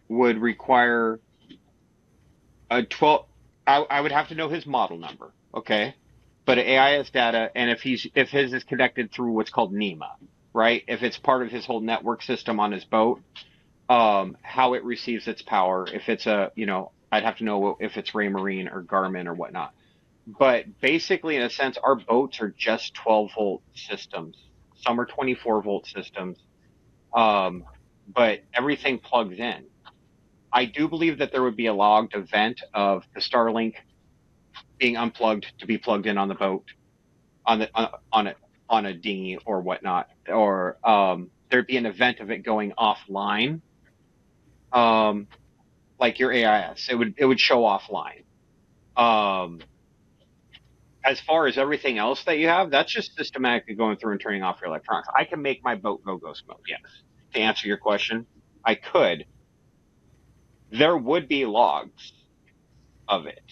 Speaker 4: would require a 12. I would have to know his model number, okay? But AIS data, and if his is connected through what's called NEMA, right? If it's part of his whole network system on his boat, how it receives its power. If it's I'd have to know if it's Raymarine or Garmin or whatnot. But basically, in a sense, our boats are just 12-volt systems. Some are 24-volt systems, but everything plugs in. I do believe that there would be a logged event of the Starlink being unplugged to be plugged in on the boat, on a dinghy or whatnot, or there'd be an event of it going offline, like your AIS. It would show offline. As far as everything else that you have, that's just systematically going through and turning off your electronics. I can make my boat go ghost mode, yes. To answer your question, I could. There would be logs of it.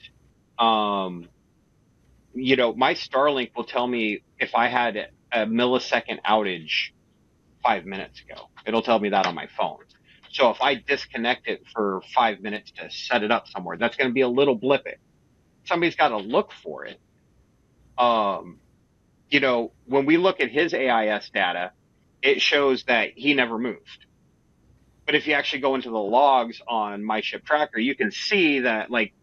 Speaker 4: My Starlink will tell me if I had a millisecond outage 5 minutes ago. It'll tell me that on my phone. So if I disconnect it for 5 minutes to set it up somewhere, that's going to be a little blip. Somebody's got to look for it. When we look at his AIS data, it shows that he never moved. But if you actually go into the logs on My Ship Tracker, you can see that like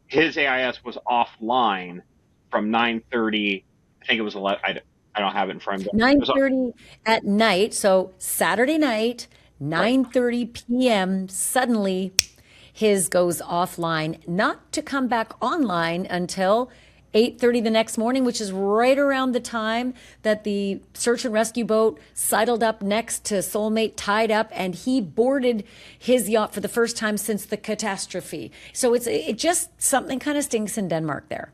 Speaker 4: his AIS was offline from 9:30. I think it was 11. I don't have it in front of me.
Speaker 1: 9:30 at night. So Saturday night, 9:30 p.m. Suddenly, his goes offline, not to come back online until 8:30 the next morning, which is right around the time that the search and rescue boat sidled up next to Soulmate, tied up, and he boarded his yacht for the first time since the catastrophe. So it just something kind of stinks in Denmark there.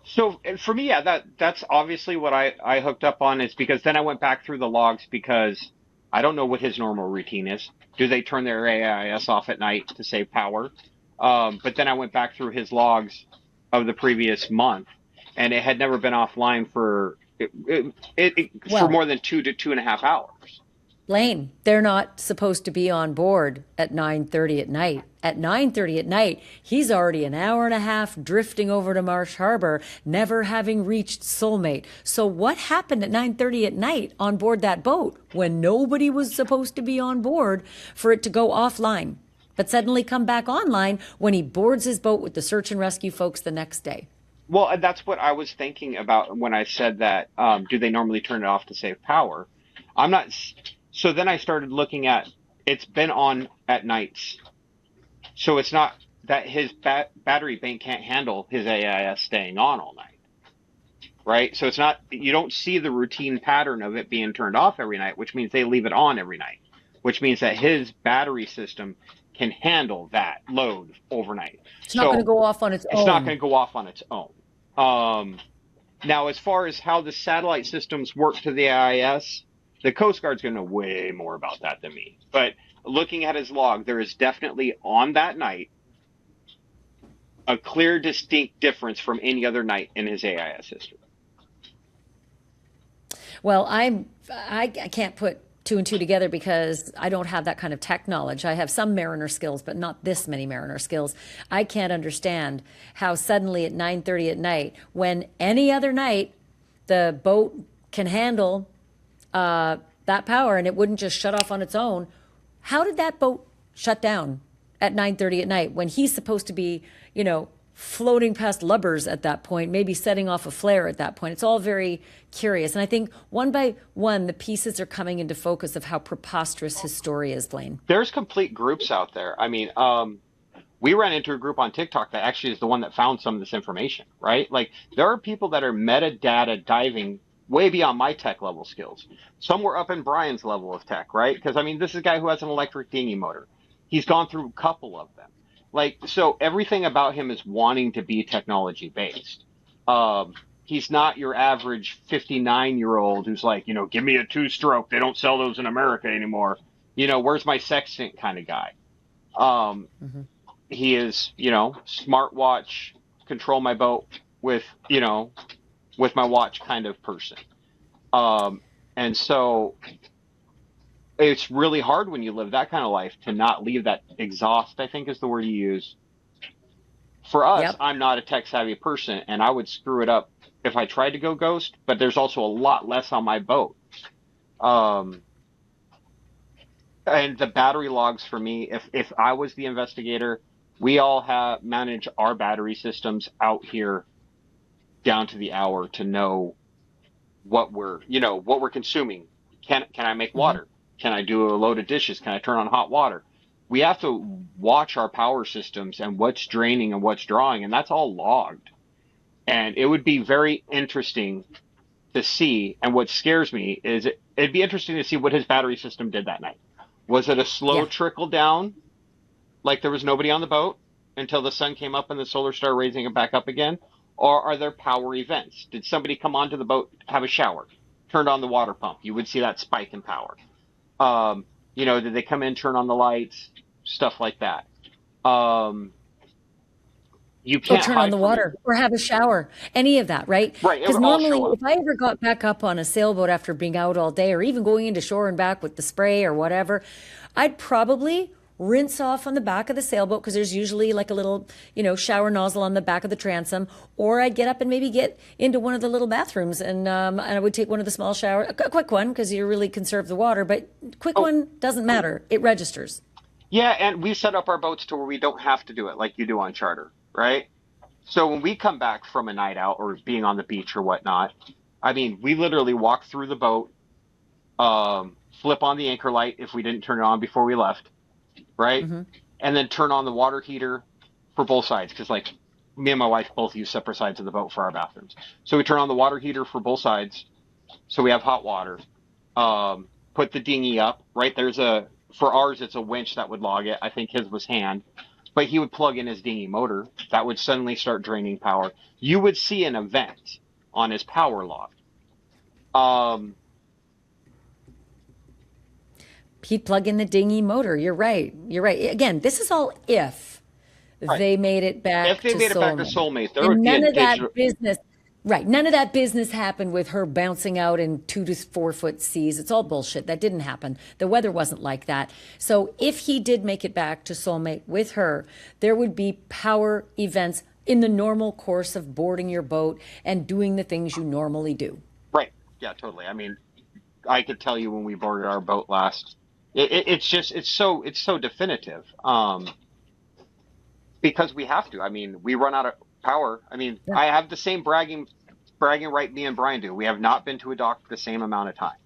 Speaker 4: So for me, yeah, that's obviously what I hooked up on, is because then I went back through the logs, because I don't know what his normal routine is. Do they turn their AIS off at night to save power? But then I went back through his logs of the previous month, and it had never been offline for more than 2 to 2.5 hours.
Speaker 1: Blaine, they're not supposed to be on board at 9:30 at night. At 9:30 at night, he's already an hour and a half drifting over to Marsh Harbor, never having reached Soulmate. So what happened at 9:30 at night on board that boat when nobody was supposed to be on board for it to go offline, but suddenly come back online when he boards his boat with the search and rescue folks the next day?
Speaker 4: Well, and that's what I was thinking about when I said that, do they normally turn it off to save power? I'm not. So then I started looking at, it's been on at nights. So it's not that his battery bank can't handle his AIS staying on all night, right? So it's not, you don't see the routine pattern of it being turned off every night, which means they leave it on every night, which means that his battery system can handle that load overnight.
Speaker 1: It's not going to go off on its own.
Speaker 4: It's not going to go off on its own. Now, as far as how the satellite systems work to the AIS, the Coast Guard's going to know way more about that than me. But looking at his log, there is definitely on that night a clear, distinct difference from any other night in his AIS history.
Speaker 1: Well, I can't put two and two together because I don't have that kind of tech knowledge. I have some mariner skills, but not this many mariner skills. I can't understand how suddenly at 9:30 at night, when any other night the boat can handle that power and it wouldn't just shut off on its own. How did that boat shut down at 9:30 at night when he's supposed to be, floating past lubbers at that point, maybe setting off a flare at that point? It's all very curious. And I think one by one, the pieces are coming into focus of how preposterous his story is, Blaine.
Speaker 4: There's complete groups out there. I mean, we ran into a group on TikTok that actually is the one that found some of this information, right? Like, there are people that are metadata diving way beyond my tech level skills. Some were up in Brian's level of tech, right? Because, I mean, this is a guy who has an electric dinghy motor. He's gone through a couple of them. So everything about him is wanting to be technology based. He's not your average 59-year-old who's like, give me a 2-stroke. They don't sell those in America anymore. Where's my sextant kind of guy? He is, smartwatch, control my boat with with my watch kind of person. And so it's really hard when you live that kind of life to not leave that exhaust, I think is the word you use. For us,
Speaker 1: Yep.
Speaker 4: I'm not a tech savvy person, and I would screw it up if I tried to go ghost, but there's also a lot less on my boat. Um, and the battery logs for me, if I was the investigator, we all manage our battery systems out here down to the hour to know what we're consuming. Can I make
Speaker 1: Hmm.
Speaker 4: water? Can I do a load of dishes? Can I turn on hot water? We have to watch our power systems and what's draining and what's drawing, and that's all logged. And it would be very interesting to see. And what scares me is it'd be interesting to see what his battery system did that night. Was it a slow
Speaker 1: Yeah.
Speaker 4: trickle down, like there was nobody on the boat until the sun came up and the solar started raising it back up again? Or are there power events? Did somebody come onto the boat, have a shower, turned on the water pump? You would see that spike in power. Did they come in, turn on the lights, stuff like that? Um, you
Speaker 1: Or
Speaker 4: can't
Speaker 1: turn on
Speaker 4: hide
Speaker 1: the
Speaker 4: from it.
Speaker 1: water or have a shower, any of that, right?
Speaker 4: Right, it
Speaker 1: Because
Speaker 4: would all
Speaker 1: normally,
Speaker 4: show up.
Speaker 1: if I ever got back up on a sailboat after being out all day or even going into shore and back with the spray or whatever, I'd probably rinse off on the back of the sailboat because there's usually like a little, shower nozzle on the back of the transom. Or I'd get up and maybe get into one of the little bathrooms and I would take one of the small showers, a quick one because you really conserve the water, but quick
Speaker 4: Oh,
Speaker 1: one doesn't matter. It registers.
Speaker 4: yeah, and we set up our boats to where we don't have to do it like you do on charter, right? So when we come back from a night out or being on the beach or whatnot, I mean, we literally walk through the boat, flip on the anchor light if we didn't turn it on before we left, right?
Speaker 1: Hmm.
Speaker 4: And then turn on the water heater for both sides because, like, me and my wife both use separate sides of the boat for our bathrooms. So we turn on the water heater for both sides, so we have hot water. Put the dinghy up, right? For ours, it's a winch that would log it. I think his was hand, but he would plug in his dinghy motor. That would suddenly start draining power. You would see an event on his power log. Um,
Speaker 1: He'd plug in the dinghy motor. You're right. You're right. Again, this is all if
Speaker 4: right.
Speaker 1: they made it
Speaker 4: If
Speaker 1: back
Speaker 4: they
Speaker 1: to
Speaker 4: made it back to
Speaker 1: Soulmate.
Speaker 4: Soulmate, there
Speaker 1: And
Speaker 4: would be a
Speaker 1: none of
Speaker 4: digital.
Speaker 1: that business, right? None of that business happened with her bouncing out in 2 to 4 foot seas. It's all bullshit. That didn't happen. The weather wasn't like that. So if he did make it back to Soulmate with her, there would be power events in the normal course of boarding your boat and doing the things you normally do.
Speaker 4: Right. Yeah, totally. I mean, I could tell you when we boarded our boat last. It's so definitive. Because we have to. I mean, we run out of power. I mean,
Speaker 1: Yeah.
Speaker 4: I have the same bragging right me and Brian do. We have not been to a dock the same amount of time,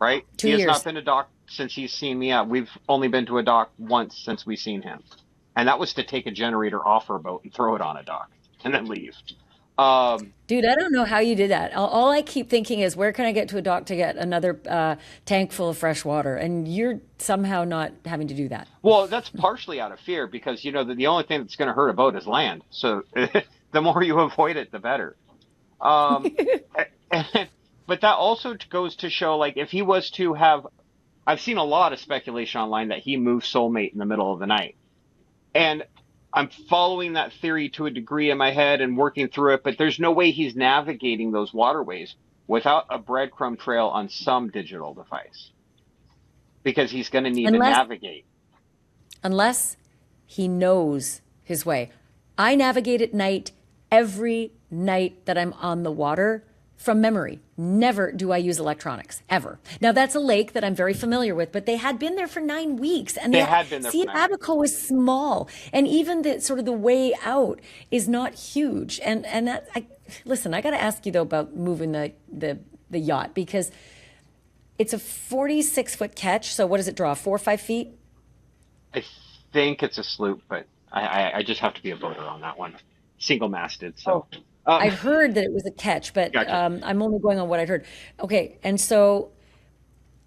Speaker 4: right?
Speaker 1: Two
Speaker 4: He has not
Speaker 1: years.
Speaker 4: been to a dock since he's seen me out. We've only been to a dock once since we've seen him. And that was to take a generator off our boat and throw it on a dock and then leave. Um,
Speaker 1: Dude, I don't know how you did that. All I keep thinking is, where can I get to a dock to get another tank full of fresh water? And you're somehow not having to do that.
Speaker 4: well, that's partially out of fear because, the only thing that's going to hurt a boat is land. So the more you avoid it, the better. Um, but that also goes to show, like, if he was to have, I've seen a lot of speculation online that he moved Soulmate in the middle of the night. And I'm following that theory to a degree in my head and working through it, but there's no way he's navigating those waterways without a breadcrumb trail on some digital device because he's going to need to
Speaker 1: Unless
Speaker 4: navigate.
Speaker 1: unless he knows his way. I navigate at night every night that I'm on the water from memory. Never do I use electronics, ever. Now, that's a lake that I'm very familiar with, but they had been there for 9 weeks, and
Speaker 4: They
Speaker 1: the
Speaker 4: had been there for
Speaker 1: Sea of
Speaker 4: 9 weeks.
Speaker 1: Abaco is small, and even the sort of the way out is not huge. And that, listen, I got to ask you though about moving the yacht because it's a 46-foot catch. So what does it draw? 4 or 5 feet?
Speaker 4: I think it's a sloop, but I just have to be a boater on that one. Single masted, so.
Speaker 1: Oh,
Speaker 4: Um,
Speaker 1: I'd heard that it was a catch, but
Speaker 4: Gotcha.
Speaker 1: I'm only going on what I'd heard. Okay, and so,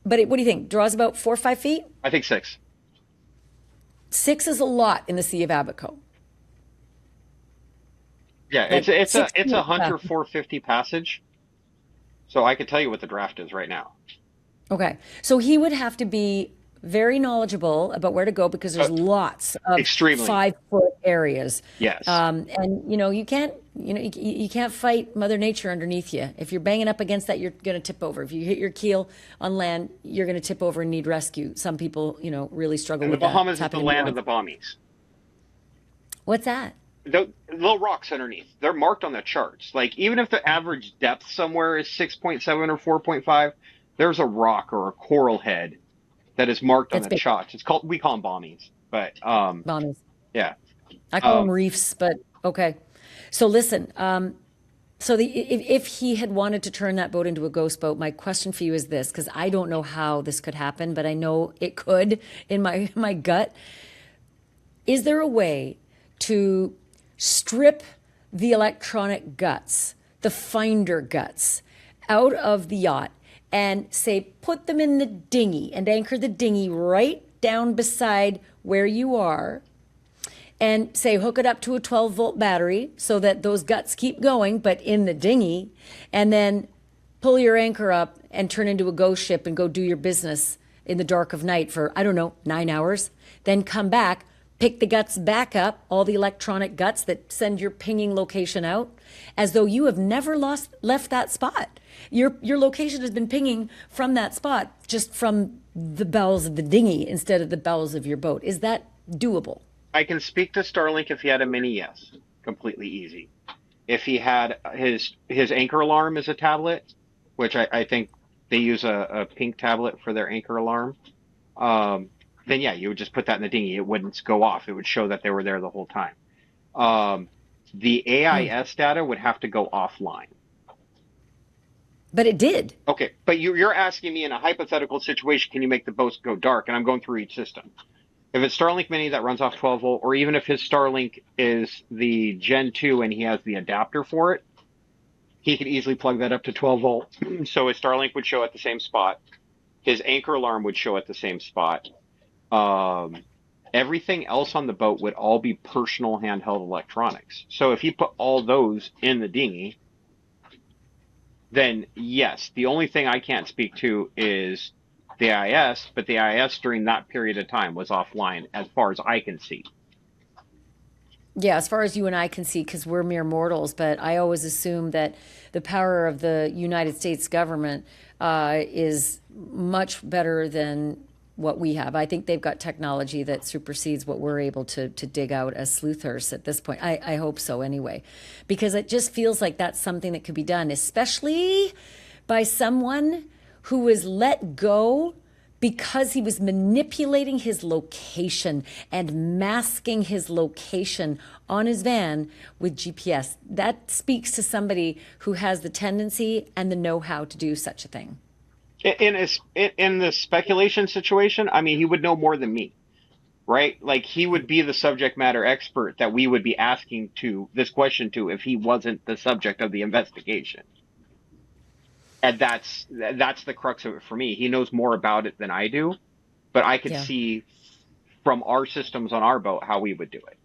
Speaker 1: but what do you think? Draws about 4 or 5 feet?
Speaker 4: I think 6.
Speaker 1: 6 is a lot in the Sea of Abaco.
Speaker 4: Yeah,
Speaker 1: Like
Speaker 4: it's a
Speaker 1: 6
Speaker 4: it's
Speaker 1: feet.
Speaker 4: a Hunter 450 passage, so I could tell you what the draft is right now.
Speaker 1: Okay, so he would have to be very knowledgeable about where to go because there's lots of
Speaker 4: Extremely.
Speaker 1: 5-foot areas.
Speaker 4: Yes.
Speaker 1: And you can't fight Mother Nature underneath you. If you're banging up against that, you're going to tip over. If you hit your keel on land, you're going to tip over and need rescue. Some people, really struggle
Speaker 4: And the
Speaker 1: with that.
Speaker 4: Bahamas
Speaker 1: It's
Speaker 4: is the
Speaker 1: happening
Speaker 4: land
Speaker 1: more.
Speaker 4: of the bommies.
Speaker 1: What's that?
Speaker 4: The little rocks underneath, they're marked on the charts. Like, even if the average depth somewhere is 6.7 or 4.5, there's a rock or a coral head that is marked on
Speaker 1: That's
Speaker 4: the
Speaker 1: big.
Speaker 4: charts. We call them bommies, but
Speaker 1: Bommies.
Speaker 4: yeah.
Speaker 1: I call them reefs, but okay. So listen, if he had wanted to turn that boat into a ghost boat, my question for you is this, because I don't know how this could happen, but I know it could in my gut. Is there a way to strip the electronic guts, the finder guts, out of the yacht and say, put them in the dinghy and anchor the dinghy right down beside where you are and say, hook it up to a 12-volt battery so that those guts keep going, but in the dinghy, and then pull your anchor up and turn into a ghost ship and go do your business in the dark of night for, 9 hours, then come back, pick the guts back up, all the electronic guts that send your pinging location out, as though you have never left that spot. Your location has been pinging from that spot, just from the bells of the dinghy instead of the bells of your boat. Is that doable?
Speaker 4: I can speak to Starlink if he had a mini, yes. Completely easy. If he had his anchor alarm as a tablet, which I think they use a pink tablet for their anchor alarm, then yeah, you would just put that in the dinghy. It wouldn't go off. It would show that they were there the whole time. The AIS data would have to go offline.
Speaker 1: But it did.
Speaker 4: Okay, but you're asking me in a hypothetical situation, can you make the boats go dark? And I'm going through each system. If it's Starlink Mini that runs off 12 volt, or even if his Starlink is the Gen 2 and he has the adapter for it, he could easily plug that up to 12 volt. So his Starlink would show at the same spot. His anchor alarm would show at the same spot. Everything else on the boat would all be personal handheld electronics. So if he put all those in the dinghy, then yes, the only thing I can't speak to is the IS, but the IS during that period of time was offline as far as I can see.
Speaker 1: Yeah, as far as you and I can see, because we're mere mortals, but I always assume that the power of the United States government is much better than what we have. I think they've got technology that supersedes what we're able to dig out as sleuthers at this point. I hope so anyway, because it just feels like that's something that could be done, especially by someone who was let go because he was manipulating his location and masking his location on his van with GPS. That speaks to somebody who has the tendency and the know-how to do such a thing.
Speaker 4: In the speculation situation, I mean, he would know more than me, right? Like, he would be the subject matter expert that we would be asking this question to if he wasn't the subject of the investigation. And that's the crux of it for me. He knows more about it than I do, but I could see from our systems on our boat how we would do it.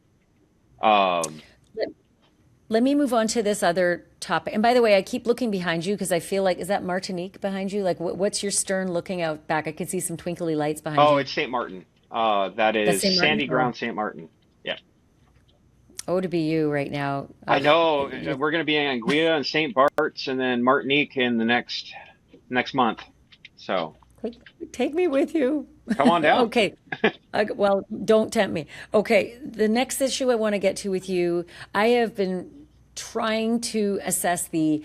Speaker 1: Let me move on to this other topic. And by the way, I keep looking behind you because I feel like, is that Martinique behind you? Like, what's your stern looking out back? I can see some twinkly lights behind you.
Speaker 4: Oh, it's St. Martin. That is
Speaker 1: St. Martin?
Speaker 4: Sandy Ground, St. Martin. Yeah.
Speaker 1: Oh, to be you right now.
Speaker 4: I know. We're going to be in Anguilla and St. Bart's and then Martinique in the next month. So
Speaker 1: take me with you.
Speaker 4: Come on down.
Speaker 1: Okay. Well, don't tempt me. Okay. The next issue I want to get to with you, I have been trying to assess the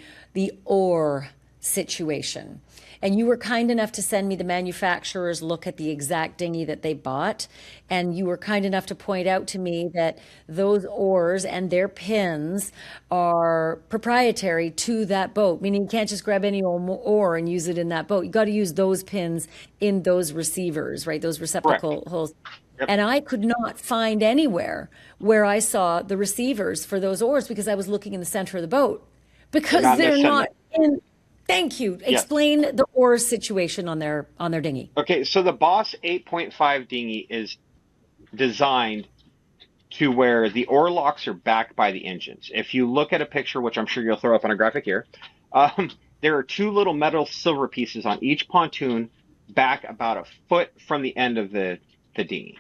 Speaker 1: ore situation. And you were kind enough to send me the manufacturer's look at the exact dinghy that they bought. And you were kind enough to point out to me that those oars and their pins are proprietary to that boat, meaning you can't just grab any old oar and use it in that boat. You got to use those pins in those receivers, right? Those receptacle holes. Yep. And I could not find anywhere where I saw the receivers for those oars because I was looking in the center of the boat because they're not in. Thank you. Explain the oar situation on their dinghy.
Speaker 4: Okay, so the Boss 8.5 dinghy is designed to where the oar locks are backed by the engines. If you look at a picture, which I'm sure you'll throw up on a graphic here, there are two little metal silver pieces on each pontoon back about a foot from the end of the dinghy.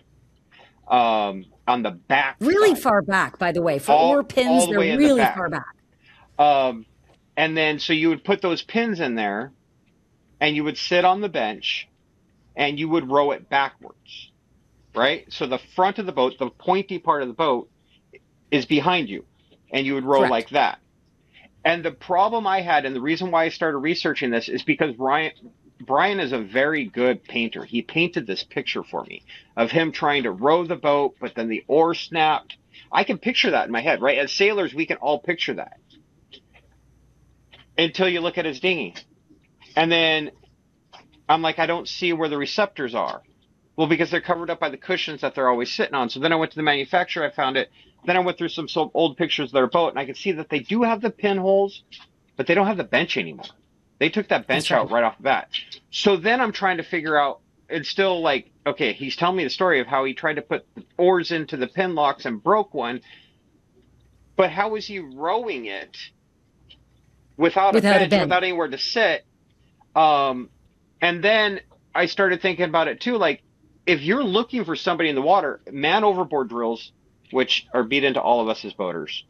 Speaker 4: On the back
Speaker 1: Really
Speaker 4: side,
Speaker 1: far back, by the way. For oar pins,
Speaker 4: all the
Speaker 1: they're
Speaker 4: way in the
Speaker 1: really
Speaker 4: back.
Speaker 1: far back.
Speaker 4: And then so you would put those pins in there, and you would sit on the bench, and you would row it backwards, right? So the front of the boat, the pointy part of the boat, is behind you, and you would row
Speaker 1: Correct.
Speaker 4: like that. And the problem I had, and the reason why I started researching this, is because Brian is a very good painter. He painted this picture for me of him trying to row the boat, but then the oar snapped. I can picture that in my head, right? As sailors, we can all picture that until you look at his dinghy. And then I'm like, I don't see where the receptors are. Well, because they're covered up by the cushions that they're always sitting on. So then I went to the manufacturer, I found it. Then I went through some old pictures of their boat, and I could see that they do have the pinholes, but they don't have the bench anymore. They took that bench out right off the bat. So then I'm trying to figure out, it's still like, okay, he's telling me the story of how he tried to put the oars into the pin locks and broke one, but how was he rowing it without a bench, without anywhere to sit? And then I started thinking about it too, like, if you're looking for somebody in the water, man overboard drills, which are beat into all of us as boaters,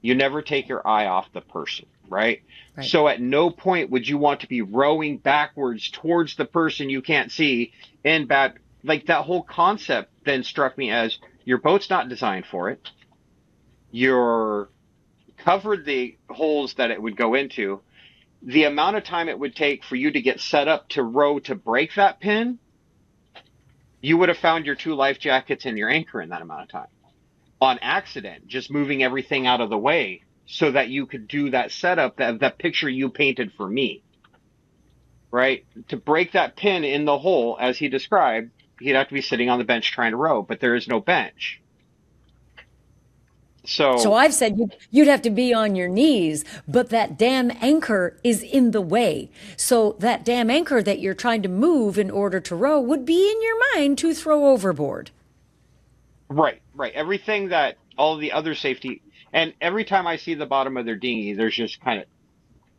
Speaker 4: you never take your eye off the person, right? So at no point would you want to be rowing backwards towards the person you can't see in bad, like that whole concept then struck me as your boat's not designed for it. You're covered the holes that it would go into. The amount of time it would take for you to get set up to row to break that pin, you would have found your 2 life jackets and your anchor in that amount of time. On accident, just moving everything out of the way so that you could do that setup, that picture you painted for me, right? To break that pin in the hole, as he described, he'd have to be sitting on the bench trying to row, but there is no bench. So
Speaker 1: I've said you'd have to be on your knees, but that damn anchor is in the way. So that damn anchor that you're trying to move in order to row would be in your mind to throw overboard.
Speaker 4: Right. Everything that all the other safety, and every time I see the bottom of their dinghy, there's just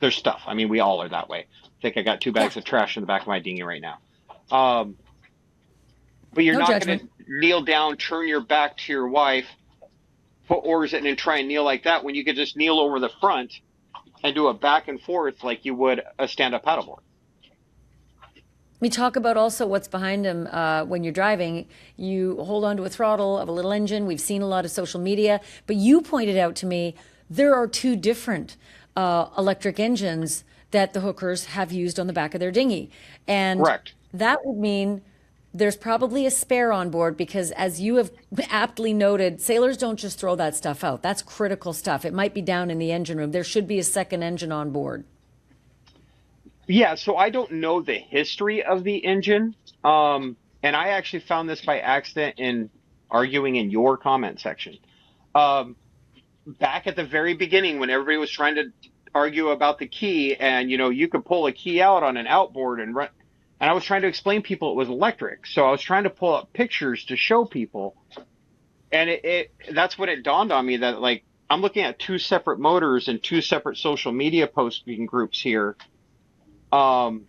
Speaker 4: there's stuff. I mean, we all are that way. I think I got 2 bags of trash in the back of my dinghy right now. But you're not going to kneel down, turn your back to your wife, put oars in and try and kneel like that when you could just kneel over the front and do a back and forth like you would a stand-up paddleboard.
Speaker 1: We talk about also what's behind them when you're driving. You hold onto a throttle of a little engine. We've seen a lot of social media, but you pointed out to me there are 2 different electric engines that the hookers have used on the back of their dinghy. And
Speaker 4: correct.
Speaker 1: That would mean there's probably a spare on board because, as you have aptly noted, sailors don't just throw that stuff out. That's critical stuff. It might be down in the engine room. There should be a second engine on board.
Speaker 4: Yeah, so I don't know the history of the engine. And I actually found this by accident in arguing in your comment section. Back at the very beginning when everybody was trying to argue about the key and, you could pull a key out on an outboard and run. And I was trying to explain people it was electric. So I was trying to pull up pictures to show people. And that's when it dawned on me that, like, I'm looking at 2 separate motors and 2 separate social media posting groups here. And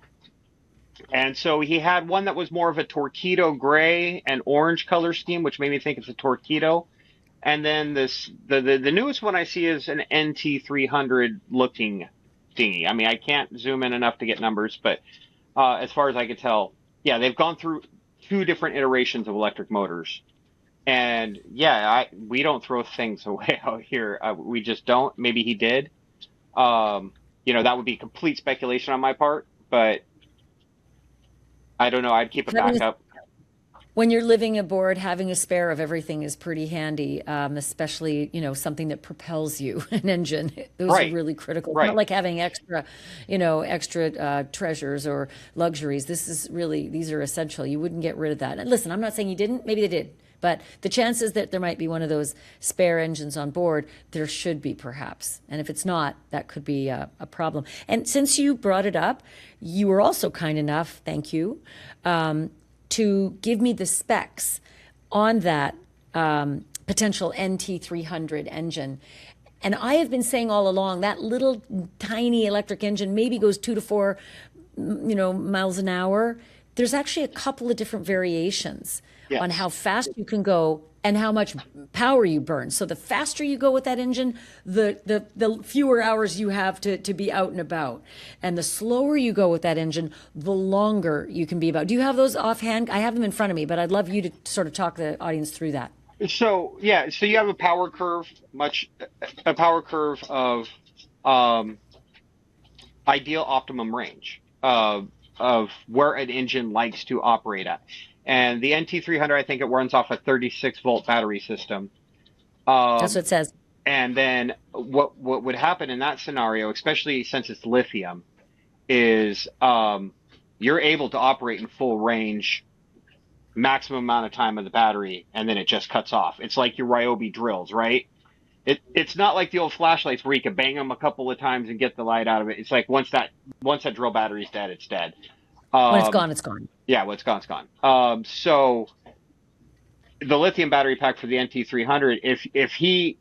Speaker 4: so he had one that was more of a torpedo gray and orange color scheme, which made me think it's a torpedo. And then the newest one I see is an NT300 looking dinghy. I mean, I can't zoom in enough to get numbers, but as far as I could tell, yeah, they've gone through 2 different iterations of electric motors. And yeah, we don't throw things away out here. We just don't. Maybe he did. That would be complete speculation on my part, but I don't know. I'd keep a backup.
Speaker 1: When you're living aboard, having a spare of everything is pretty handy, especially, something that propels you, an engine. Those are really critical. Not like having extra treasures or luxuries. These are essential. You wouldn't get rid of that. And listen, I'm not saying you didn't. Maybe they did. But the chances that there might be one of those spare engines on board, there should be perhaps. And if it's not, that could be a problem. And since you brought it up, you were also kind enough, thank you, to give me the specs on that potential NT300 engine. And I have been saying all along that little tiny electric engine maybe goes 2 to 4 miles an hour. there's actually a couple of different variations
Speaker 4: Yes.
Speaker 1: on how fast you can go and how much power you burn. So the faster you go with that engine, the fewer hours you have to be out and about. And the slower you go with that engine, the longer you can be about. Do you have those offhand? I have them in front of me, but I'd love you to sort of talk the audience through that.
Speaker 4: So yeah, so you have a power curve, a power curve of ideal optimum range of where an engine likes to operate at. And the NT300, I think it runs off a 36-volt battery system.
Speaker 1: That's what it says.
Speaker 4: And then what would happen in that scenario, especially since it's lithium, is you're able to operate in full range maximum amount of time of the battery, and then it just cuts off. It's like your Ryobi drills, right? It's not like the old flashlights where you can bang them a couple of times and get the light out of it. It's like once that drill battery's dead, it's dead.
Speaker 1: When it's gone, it's gone.
Speaker 4: Yeah, when it's gone, it's gone. So the lithium battery pack for the NT300, if he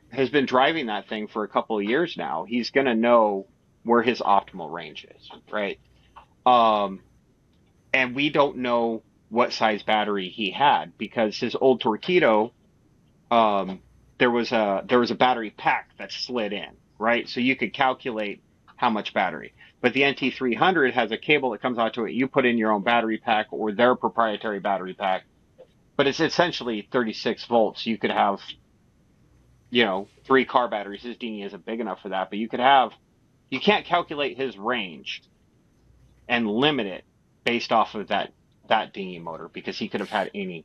Speaker 4: has been driving that thing for a couple of years now, he's going to know where his optimal range is, right? And we don't know what size battery he had because his old Torpedo, there was a battery pack that slid in, right? So you could calculate how much battery. But the NT300 has a cable that comes out to it. You put in your own battery pack or their proprietary battery pack, but it's essentially 36 volts. You could have, 3 car batteries. His dinghy isn't big enough for that, but you can't calculate his range and limit it based off of that dinghy motor because he could have had any.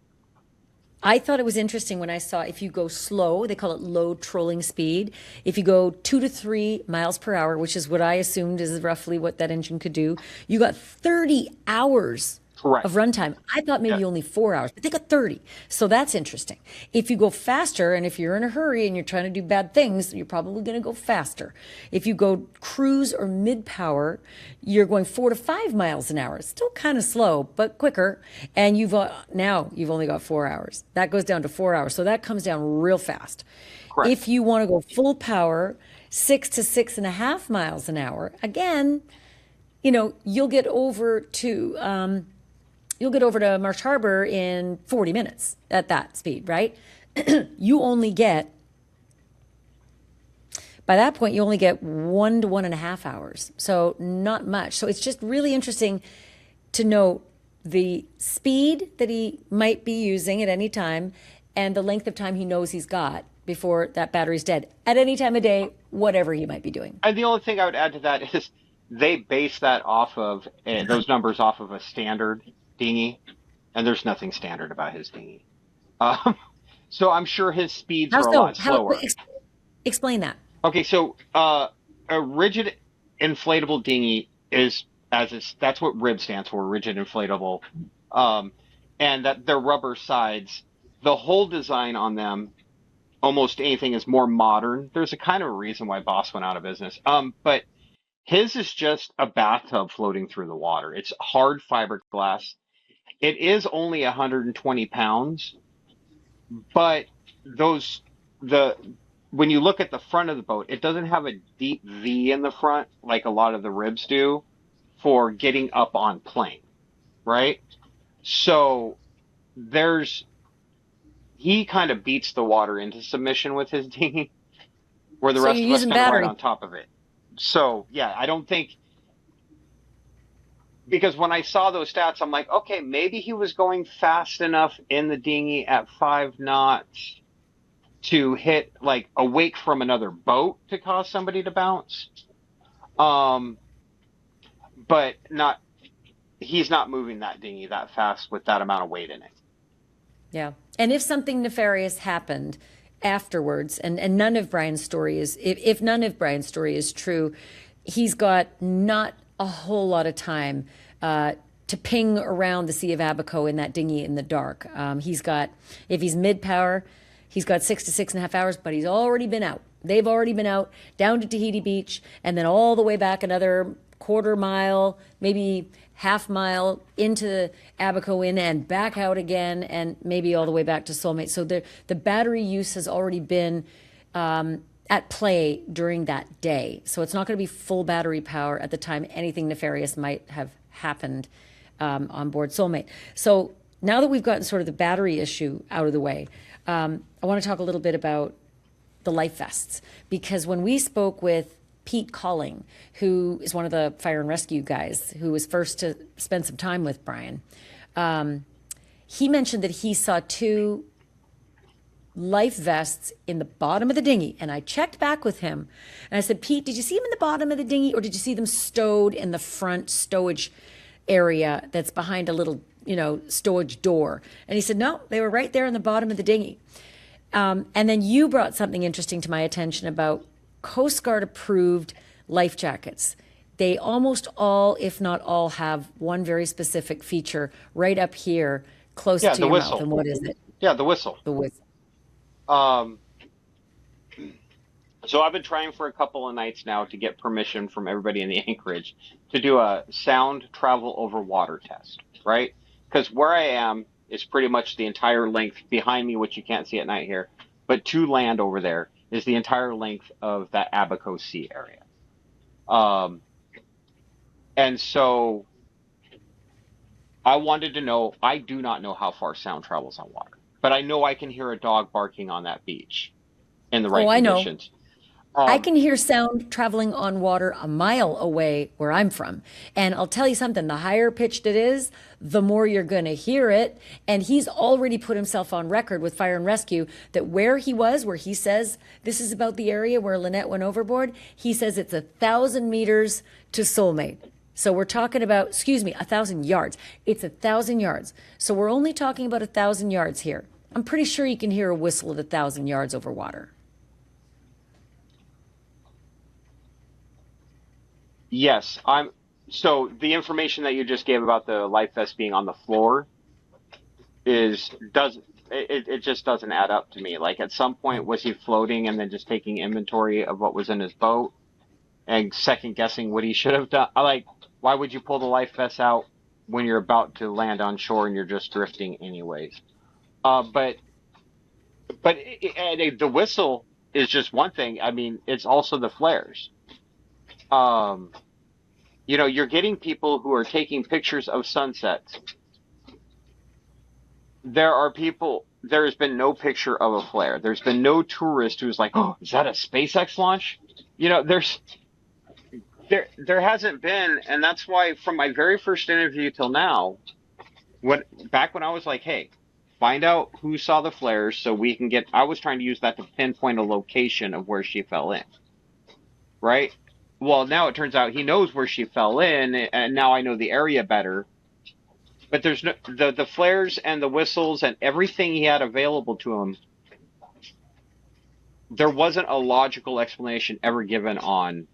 Speaker 1: I thought it was interesting when I saw if you go slow, they call it low trolling speed. If you go 2 to 3 miles per hour, which is what I assumed is roughly what that engine could do, you got 30 hours
Speaker 4: Correct.
Speaker 1: of runtime. I thought maybe only 4 hours, but they got 30. So that's interesting. If you go faster, and if you're in a hurry and you're trying to do bad things, you're probably going to go faster. If you go cruise or mid-power, you're going 4 to 5 miles an hour. It's still kind of slow, but quicker. And now you've only got 4 hours. That goes down to 4 hours. So that comes down real fast.
Speaker 4: Correct.
Speaker 1: If you want to go full power, 6 to 6.5 miles an hour, again, you'll get over to Marsh Harbor in 40 minutes at that speed, right? By that point, you only get 1 to 1.5 hours. So not much. So it's just really interesting to know the speed that he might be using at any time and the length of time he knows he's got before that battery's dead at any time of day, whatever he might be doing.
Speaker 4: And the only thing I would add to that is they base that off of those numbers off of a standard dinghy, and there's nothing standard about his dinghy. So I'm sure his speeds are a lot slower.
Speaker 1: Explain that.
Speaker 4: Okay, so a rigid inflatable dinghy that's what RIB stands for, rigid inflatable, and that they're rubber sides. The whole design on them, almost anything is more modern. There's a kind of a reason why Boss went out of business. But his is just a bathtub floating through the water. It's hard fiberglass. It is only 120 pounds, but when you look at the front of the boat, it doesn't have a deep V in the front like a lot of the ribs do for getting up on plane, right? So he kind of beats the water into submission with his dinghy, where the rest of us kind of ride on top of it. So yeah, I don't think, because when I saw those stats, I'm like, okay, maybe he was going fast enough in the dinghy at 5 knots to hit like a wake from another boat to cause somebody to bounce. But he's not moving that dinghy that fast with that amount of weight in it.
Speaker 1: Yeah. And if something nefarious happened afterwards, and none of Brian's story is, if none of Brian's story is true, he's got not a whole lot of time to ping around the Sea of Abaco in that dinghy in the dark. If he's mid-power, he's got 6 to 6.5 hours, but he's already been out. They've already been out down to Tahiti Beach and then all the way back another quarter mile, maybe half mile into Abaco Inn and back out again, and maybe all the way back to Soulmate. So the battery use has already been at play during that day. So it's not going to be full battery power at the time anything nefarious might have happened on board Soulmate. So now that we've gotten sort of the battery issue out of the way, I want to talk a little bit about the life vests, because when we spoke with Pete Colling, who is one of the fire and rescue guys who was first to spend some time with Brian, he mentioned that he saw 2 life vests in the bottom of the dinghy. And I checked back with him and I said, Pete, did you see them in the bottom of the dinghy, or did you see them stowed in the front stowage area that's behind a little, stowage door? And he said, no, they were right there in the bottom of the dinghy. And then you brought something interesting to my attention about Coast Guard approved life jackets. They almost all, if not all, have one very specific feature right up here, close to your
Speaker 4: whistle.
Speaker 1: mouth. And what is it?
Speaker 4: Yeah, the whistle.
Speaker 1: The whistle.
Speaker 4: So I've been trying for a couple of nights now to get permission from everybody in the anchorage to do a sound travel over water test, right? Because where I am is pretty much the entire length behind me, which you can't see at night here, but to land over there is the entire length of that Abaco Sea area. And so I wanted to know, I do not know how far sound travels on water, but I know I can hear a dog barking on that beach in the right conditions.
Speaker 1: I can hear sound traveling on water a mile away where I'm from. And I'll tell you something, the higher pitched it is, the more you're going to hear it. And he's already put himself on record with Fire and Rescue that where he was, where he says, this is about the area where Lynette went overboard, he says it's 1,000 meters to Soulmate. So we're talking about, 1,000 yards. It's 1,000 yards. So we're only talking about 1,000 yards here. I'm pretty sure you can hear a whistle at 1,000 yards over water.
Speaker 4: Yes, so the information that you just gave about the life vest being on the floor it just doesn't add up to me. Like, at some point, was he floating and then just taking inventory of what was in his boat and second guessing what he should have done? Why would you pull the life vest out when you're about to land on shore and you're just drifting anyways? But the whistle is just one thing. I mean, it's also the flares. You're getting people who are taking pictures of sunsets. There's been no picture of a flare. There's been no tourist who's like, oh, is that a SpaceX launch? There hasn't been. And that's why from my very first interview till now, back when I was like, hey, find out who saw the flares so we can I was trying to use that to pinpoint a location of where she fell in. Right? Well, now it turns out he knows where she fell in, and now I know the area better. But there's the flares and the whistles and everything he had available to him. There wasn't a logical explanation ever given on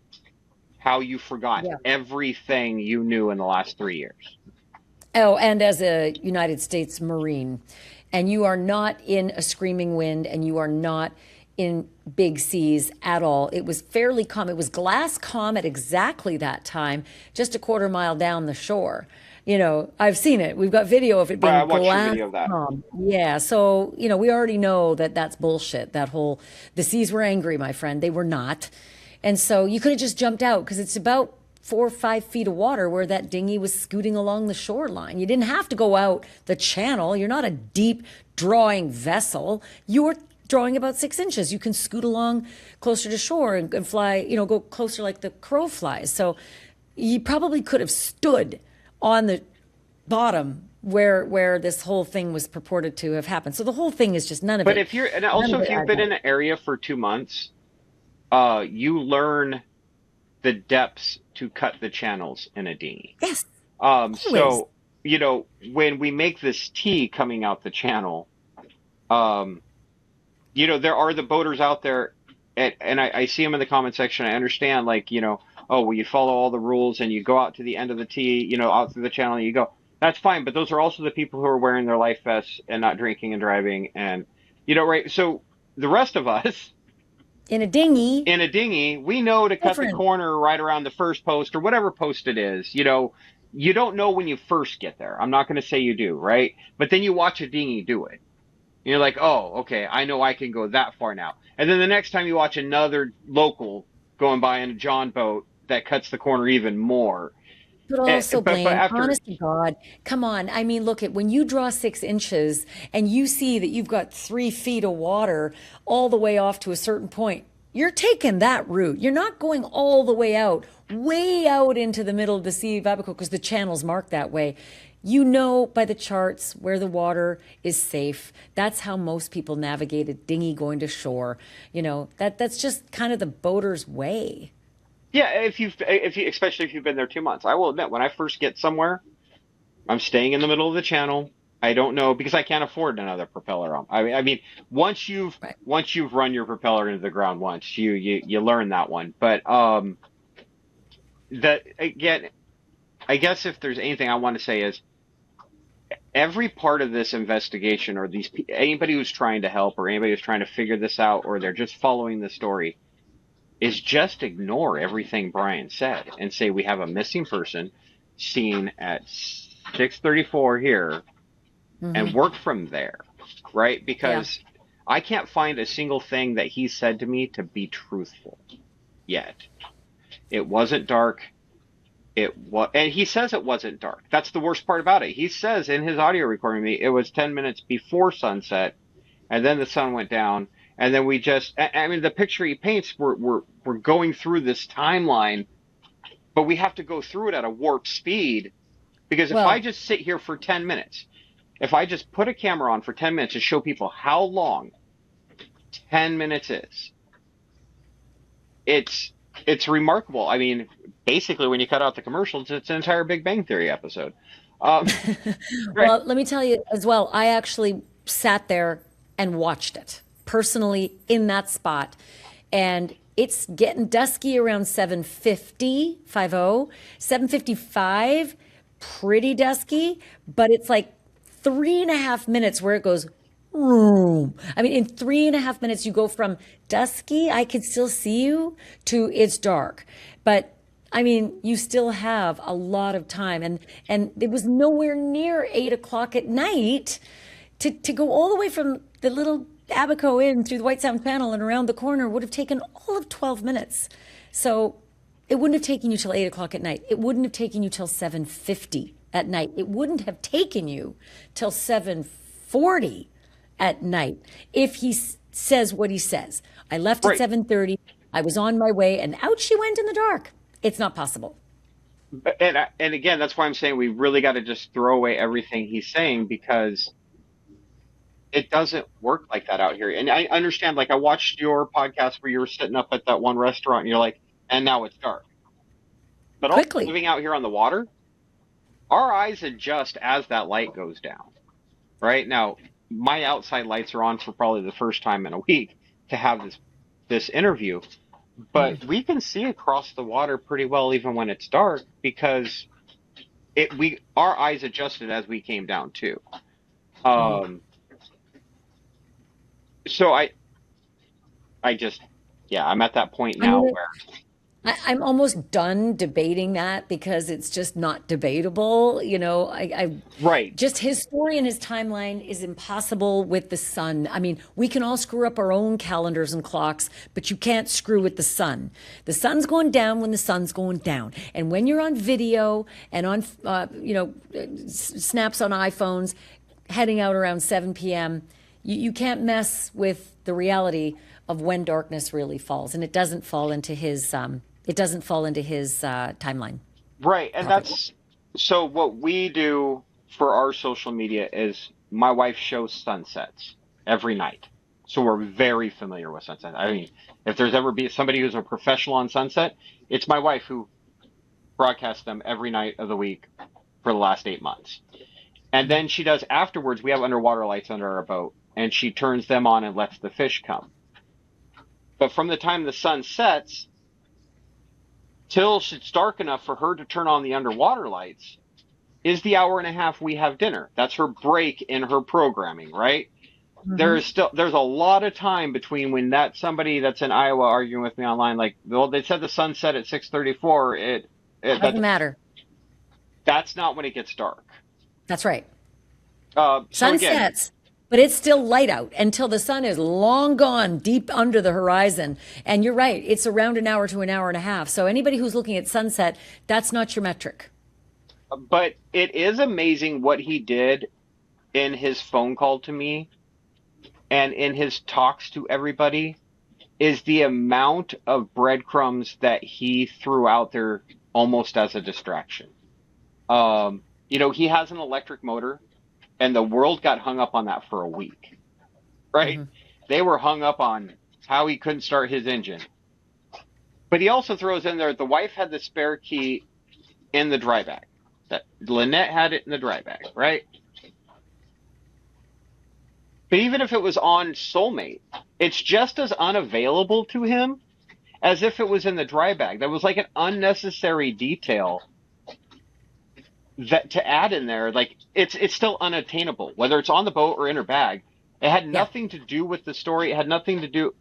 Speaker 4: how you forgot everything you knew in the last 3 years.
Speaker 1: Oh, and as a United States Marine, and you are not in a screaming wind, and you are not in big seas at all. It was fairly calm. It was glass calm at exactly that time, just a quarter mile down the shore. I've seen it. We've got video of it being glass calm. Yeah, so, we already know that that's bullshit. The seas were angry, my friend. They were not. And so you could have just jumped out, because it's about 4 or 5 feet of water where that dinghy was scooting along the shoreline. You didn't have to go out the channel. You're not a deep drawing vessel. You're drawing about 6 inches. You can scoot along closer to shore and fly, go closer like the crow flies. So you probably could have stood on the bottom where this whole thing was purported to have happened. So the whole thing is just none of it.
Speaker 4: But if you've been in an area for 2 months, you learn the depths to cut the channels in a dinghy.
Speaker 1: Yes.
Speaker 4: So, when we make this tea coming out the channel, there are the boaters out there, and I see them in the comment section. I understand, you follow all the rules and you go out to the end of the tee, out through the channel and you go. That's fine, but those are also the people who are wearing their life vests and not drinking and driving, and right. So the rest of us
Speaker 1: in a dinghy,
Speaker 4: we know to cut the corner right around the first post or whatever post it is. You don't know when you first get there. I'm not going to say you do, right? But then you watch a dinghy do it. You're like, oh, okay, I know I can go that far now. And then the next time you watch another local going by in a John boat that cuts the corner even more,
Speaker 1: But also,
Speaker 4: But
Speaker 1: Blaine,
Speaker 4: after,
Speaker 1: honest to God, come on. I mean, look at when you draw 6 inches and you see that you've got 3 feet of water all the way off to a certain point, you're taking that route. You're not going all the way out into the middle of the Sea of Abaco because the channel's marked that way. You know by the charts where the water is safe. That's how most people navigate a dinghy going to shore. That's just kind of the boater's way.
Speaker 4: yeah, especially if you've been there 2 months, I will admit, when I first get somewhere, I'm staying in the middle of the channel. I don't know because I can't afford another propeller on. I mean, once you've
Speaker 1: Right.
Speaker 4: once you've run your propeller into the ground once, you learn that one. But that again, I guess if there's anything I want to say is every part of this investigation, or anybody who's trying to help, or anybody who's trying to figure this out, or they're just following the story, is just ignore everything Brian said and say we have a missing person seen at 6:34 here and work from there, right?
Speaker 1: Yeah.
Speaker 4: Because I can't find a single thing that he said to me to be truthful yet. It wasn't dark. And he says it wasn't dark. That's the worst part about it. He says in his audio recording me, it was 10 minutes before sunset, and then the sun went down, and then I mean, the picture he paints, we're going through this timeline, but we have to go through it at a warp speed, because if I
Speaker 1: Well,
Speaker 4: just sit here for 10 minutes, if I just put a camera on for 10 minutes to show people how long 10 minutes is, it's remarkable. I mean, basically, when you cut out the commercials, it's an entire Big Bang Theory episode. Um, right.
Speaker 1: well, let me tell you as well, I actually sat there and watched it personally in that spot. And it's getting dusky around 7:50, 7:55, pretty dusky, but it's like 3.5 minutes where it goes boom. I mean, in 3.5 minutes, you go from dusky, I can still see you, to it's dark. But I mean, you still have a lot of time, and it was nowhere near 8 o'clock at night to go all the way from the little Abaco Inn through the White Sound Panel and around the corner would have taken all of 12 minutes. So it wouldn't have taken you till 8 o'clock at night. It wouldn't have taken you till 7:50 at night. It wouldn't have taken you till 7:40 at night if he says what he says. I left at
Speaker 4: Right.
Speaker 1: 7:30. I was on my way, and out she went in the dark. It's not possible.
Speaker 4: And again, that's why I'm saying we really got to just throw away everything he's saying, because it doesn't work like that out here. And I understand, like, I watched your podcast where you were sitting up at that one restaurant and you're like, and now it's dark. But also
Speaker 1: Quickly.
Speaker 4: living out here on the water, our eyes adjust as that light goes down. Right now, my outside lights are on for probably the first time in a week to have this interview, but we can see across the water pretty well even when it's dark, because our eyes adjusted as we came down too. Um, so I just, yeah, I'm at that point
Speaker 1: I
Speaker 4: now
Speaker 1: mean,
Speaker 4: where,
Speaker 1: I'm almost done debating that because it's just not debatable.
Speaker 4: right,
Speaker 1: Just his story and his timeline is impossible with the sun. I mean, we can all screw up our own calendars and clocks, but you can't screw with the sun. The sun's going down when the sun's going down. And when you're on video and on, snaps on iPhones heading out around 7 p.m., you can't mess with the reality of when darkness really falls. And it doesn't fall into his, timeline
Speaker 4: right. And
Speaker 1: properly.
Speaker 4: so what we do for our social media is my wife shows sunsets every night. So we're very familiar with sunset. I mean, if there's ever be somebody who's a professional on sunset, it's my wife who broadcasts them every night of the week for the last 8 months. And then she does afterwards. We have underwater lights under our boat, and she turns them on and lets the fish come. But from the time the sun sets till it's dark enough for her to turn on the underwater lights is the hour and a half we have dinner. That's her break in her programming, right? There's a lot of time between when somebody that's in Iowa arguing with me online, like, well, they said the sun set at 6:34.
Speaker 1: Doesn't matter.
Speaker 4: That's not when it gets dark.
Speaker 1: That's right.
Speaker 4: So
Speaker 1: Sun
Speaker 4: again,
Speaker 1: sets, but it's still light out until the sun is long gone deep under the horizon. And you're right, it's around an hour to an hour and a half. So anybody who's looking at sunset, that's not your metric.
Speaker 4: But it is amazing what he did in his phone call to me and in his talks to everybody is the amount of breadcrumbs that he threw out there almost as a distraction. He has an electric motor, and the world got hung up on that for a week, right?
Speaker 1: Mm-hmm.
Speaker 4: They were hung up on how he couldn't start his engine. But he also throws in there the wife had the spare key in the dry bag. That Lynette had it in the dry bag, right? But even if it was on Soulmate, it's just as unavailable to him as if it was in the dry bag. That was like an unnecessary detail that to add in there. Like it's still unattainable, whether it's on the boat or in her bag. It had
Speaker 1: Yeah.
Speaker 4: nothing to do with the story. It had nothing to do.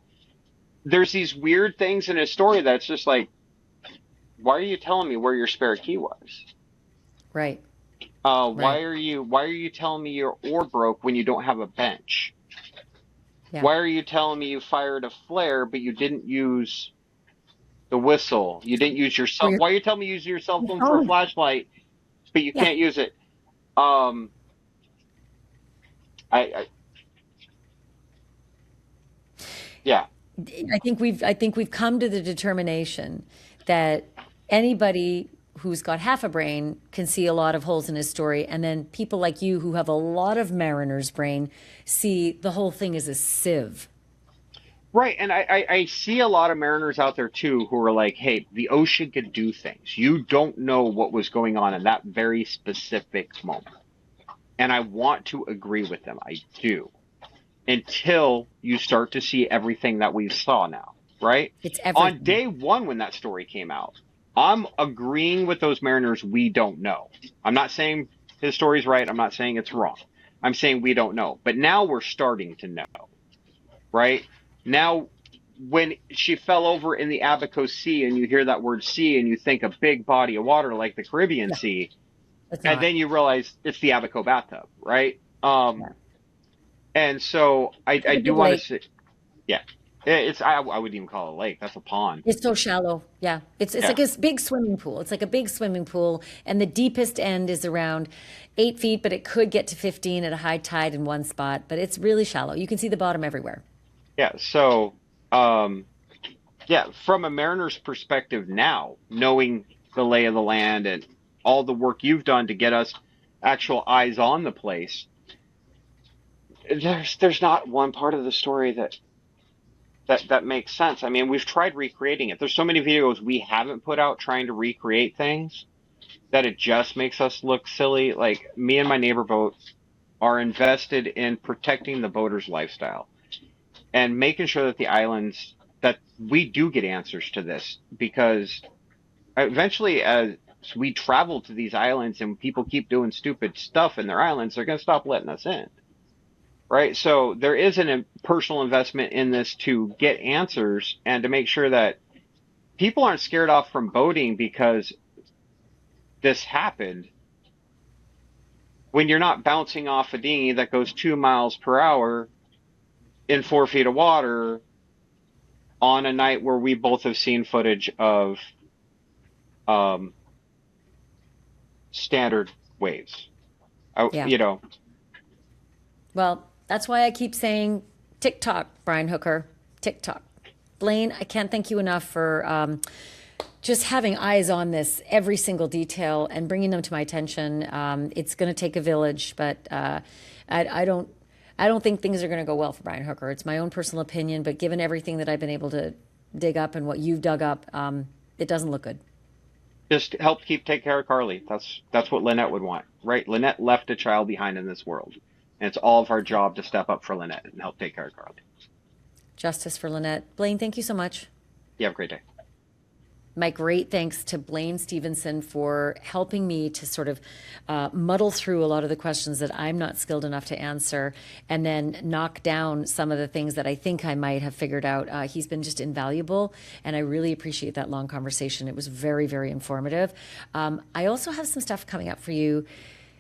Speaker 4: There's these weird things in his story that's just like, why are you telling me where your spare key was?
Speaker 1: Right.
Speaker 4: Why are you telling me your oar broke when you don't have a bench?
Speaker 1: Yeah.
Speaker 4: Why are you telling me you fired a flare but you didn't use the whistle? You didn't use your cell. Why are you telling me you use your cell phone for a flashlight but you
Speaker 1: Yeah.
Speaker 4: can't use it? I yeah.
Speaker 1: I think we've come to the determination that anybody who's got half a brain can see a lot of holes in his story, and then people like you who have a lot of mariner's brain see the whole thing as a sieve.
Speaker 4: Right, and I see a lot of mariners out there too who are like, hey, the ocean could do things. You don't know what was going on in that very specific moment. And I want to agree with them. I do. Until you start to see everything that we saw now, right?
Speaker 1: It's everything.
Speaker 4: On day one when that story came out, I'm agreeing with those mariners we don't know. I'm not saying his story's right. I'm not saying it's wrong. I'm saying we don't know. But now we're starting to know, right? Now, when she fell over in the Abaco Sea and you hear that word sea and you think a big body of water like the Caribbean Sea,
Speaker 1: It's
Speaker 4: and
Speaker 1: not.
Speaker 4: then you realize it's the Abaco bathtub, right? And so I
Speaker 1: a
Speaker 4: do
Speaker 1: big
Speaker 4: want to
Speaker 1: lake.
Speaker 4: say, yeah, I wouldn't even call it a lake. That's a pond.
Speaker 1: It's so shallow. Yeah. It's
Speaker 4: Yeah.
Speaker 1: like a big swimming pool. It's like a big swimming pool. And the deepest end is around 8 feet, but it could get to 15 at a high tide in one spot. But it's really shallow. You can see the bottom everywhere.
Speaker 4: Yeah. So, um, yeah, from a mariner's perspective now, knowing the lay of the land and all the work you've done to get us actual eyes on the place, there's not one part of the story that makes sense. I mean, we've tried recreating it. There's so many videos we haven't put out trying to recreate things that it just makes us look silly. Like me and my neighbor boat are invested in protecting the boater's lifestyle and making sure that the islands that we do get answers to this because eventually as we travel to these islands and people keep doing stupid stuff in their islands, they're going to stop letting us in. Right. So there is a personal investment in this to get answers and to make sure that people aren't scared off from boating because this happened when you're not bouncing off a dinghy that goes 2 miles per hour in 4 feet of water on a night where we both have seen footage of um, standard waves.
Speaker 1: Yeah. Well, that's why I keep saying TikTok, Brian Hooker, TikTok. Blaine, I can't thank you enough for just having eyes on this, every single detail, and bringing them to my attention. It's going to take a village, but I don't think things are going to go well for Brian Hooker. It's my own personal opinion, but given everything that I've been able to dig up and what you've dug up, it doesn't look good.
Speaker 4: Just help take care of Carly. That's what Lynette would want, right? Lynette left a child behind in this world. And it's all of our job to step up for Lynette and help take care of Carly.
Speaker 1: Justice for Lynette. Blaine, thank you so much.
Speaker 4: You have a great day.
Speaker 1: My great thanks to Blaine Stevenson for helping me to sort of muddle through a lot of the questions that I'm not skilled enough to answer and then knock down some of the things that I think I might have figured out. He's been just invaluable, and I really appreciate that long conversation. It was very, very informative. I also have some stuff coming up for you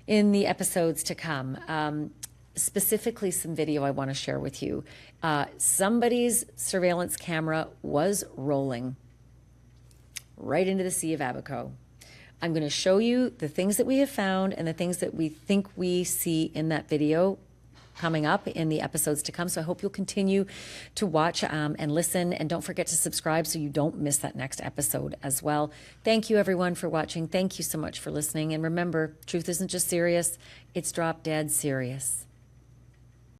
Speaker 1: in the episodes to come. Specifically, some video I want to share with you. Somebody's surveillance camera was rolling right into the Sea of Abaco. I'm going to show you the things that we have found and the things that we think we see in that video coming up in the episodes to come. So I hope you'll continue to watch and listen, and don't forget to subscribe so you don't miss that next episode as well. Thank you everyone for watching. Thank you so much for listening. And remember, truth isn't just serious, it's drop dead serious.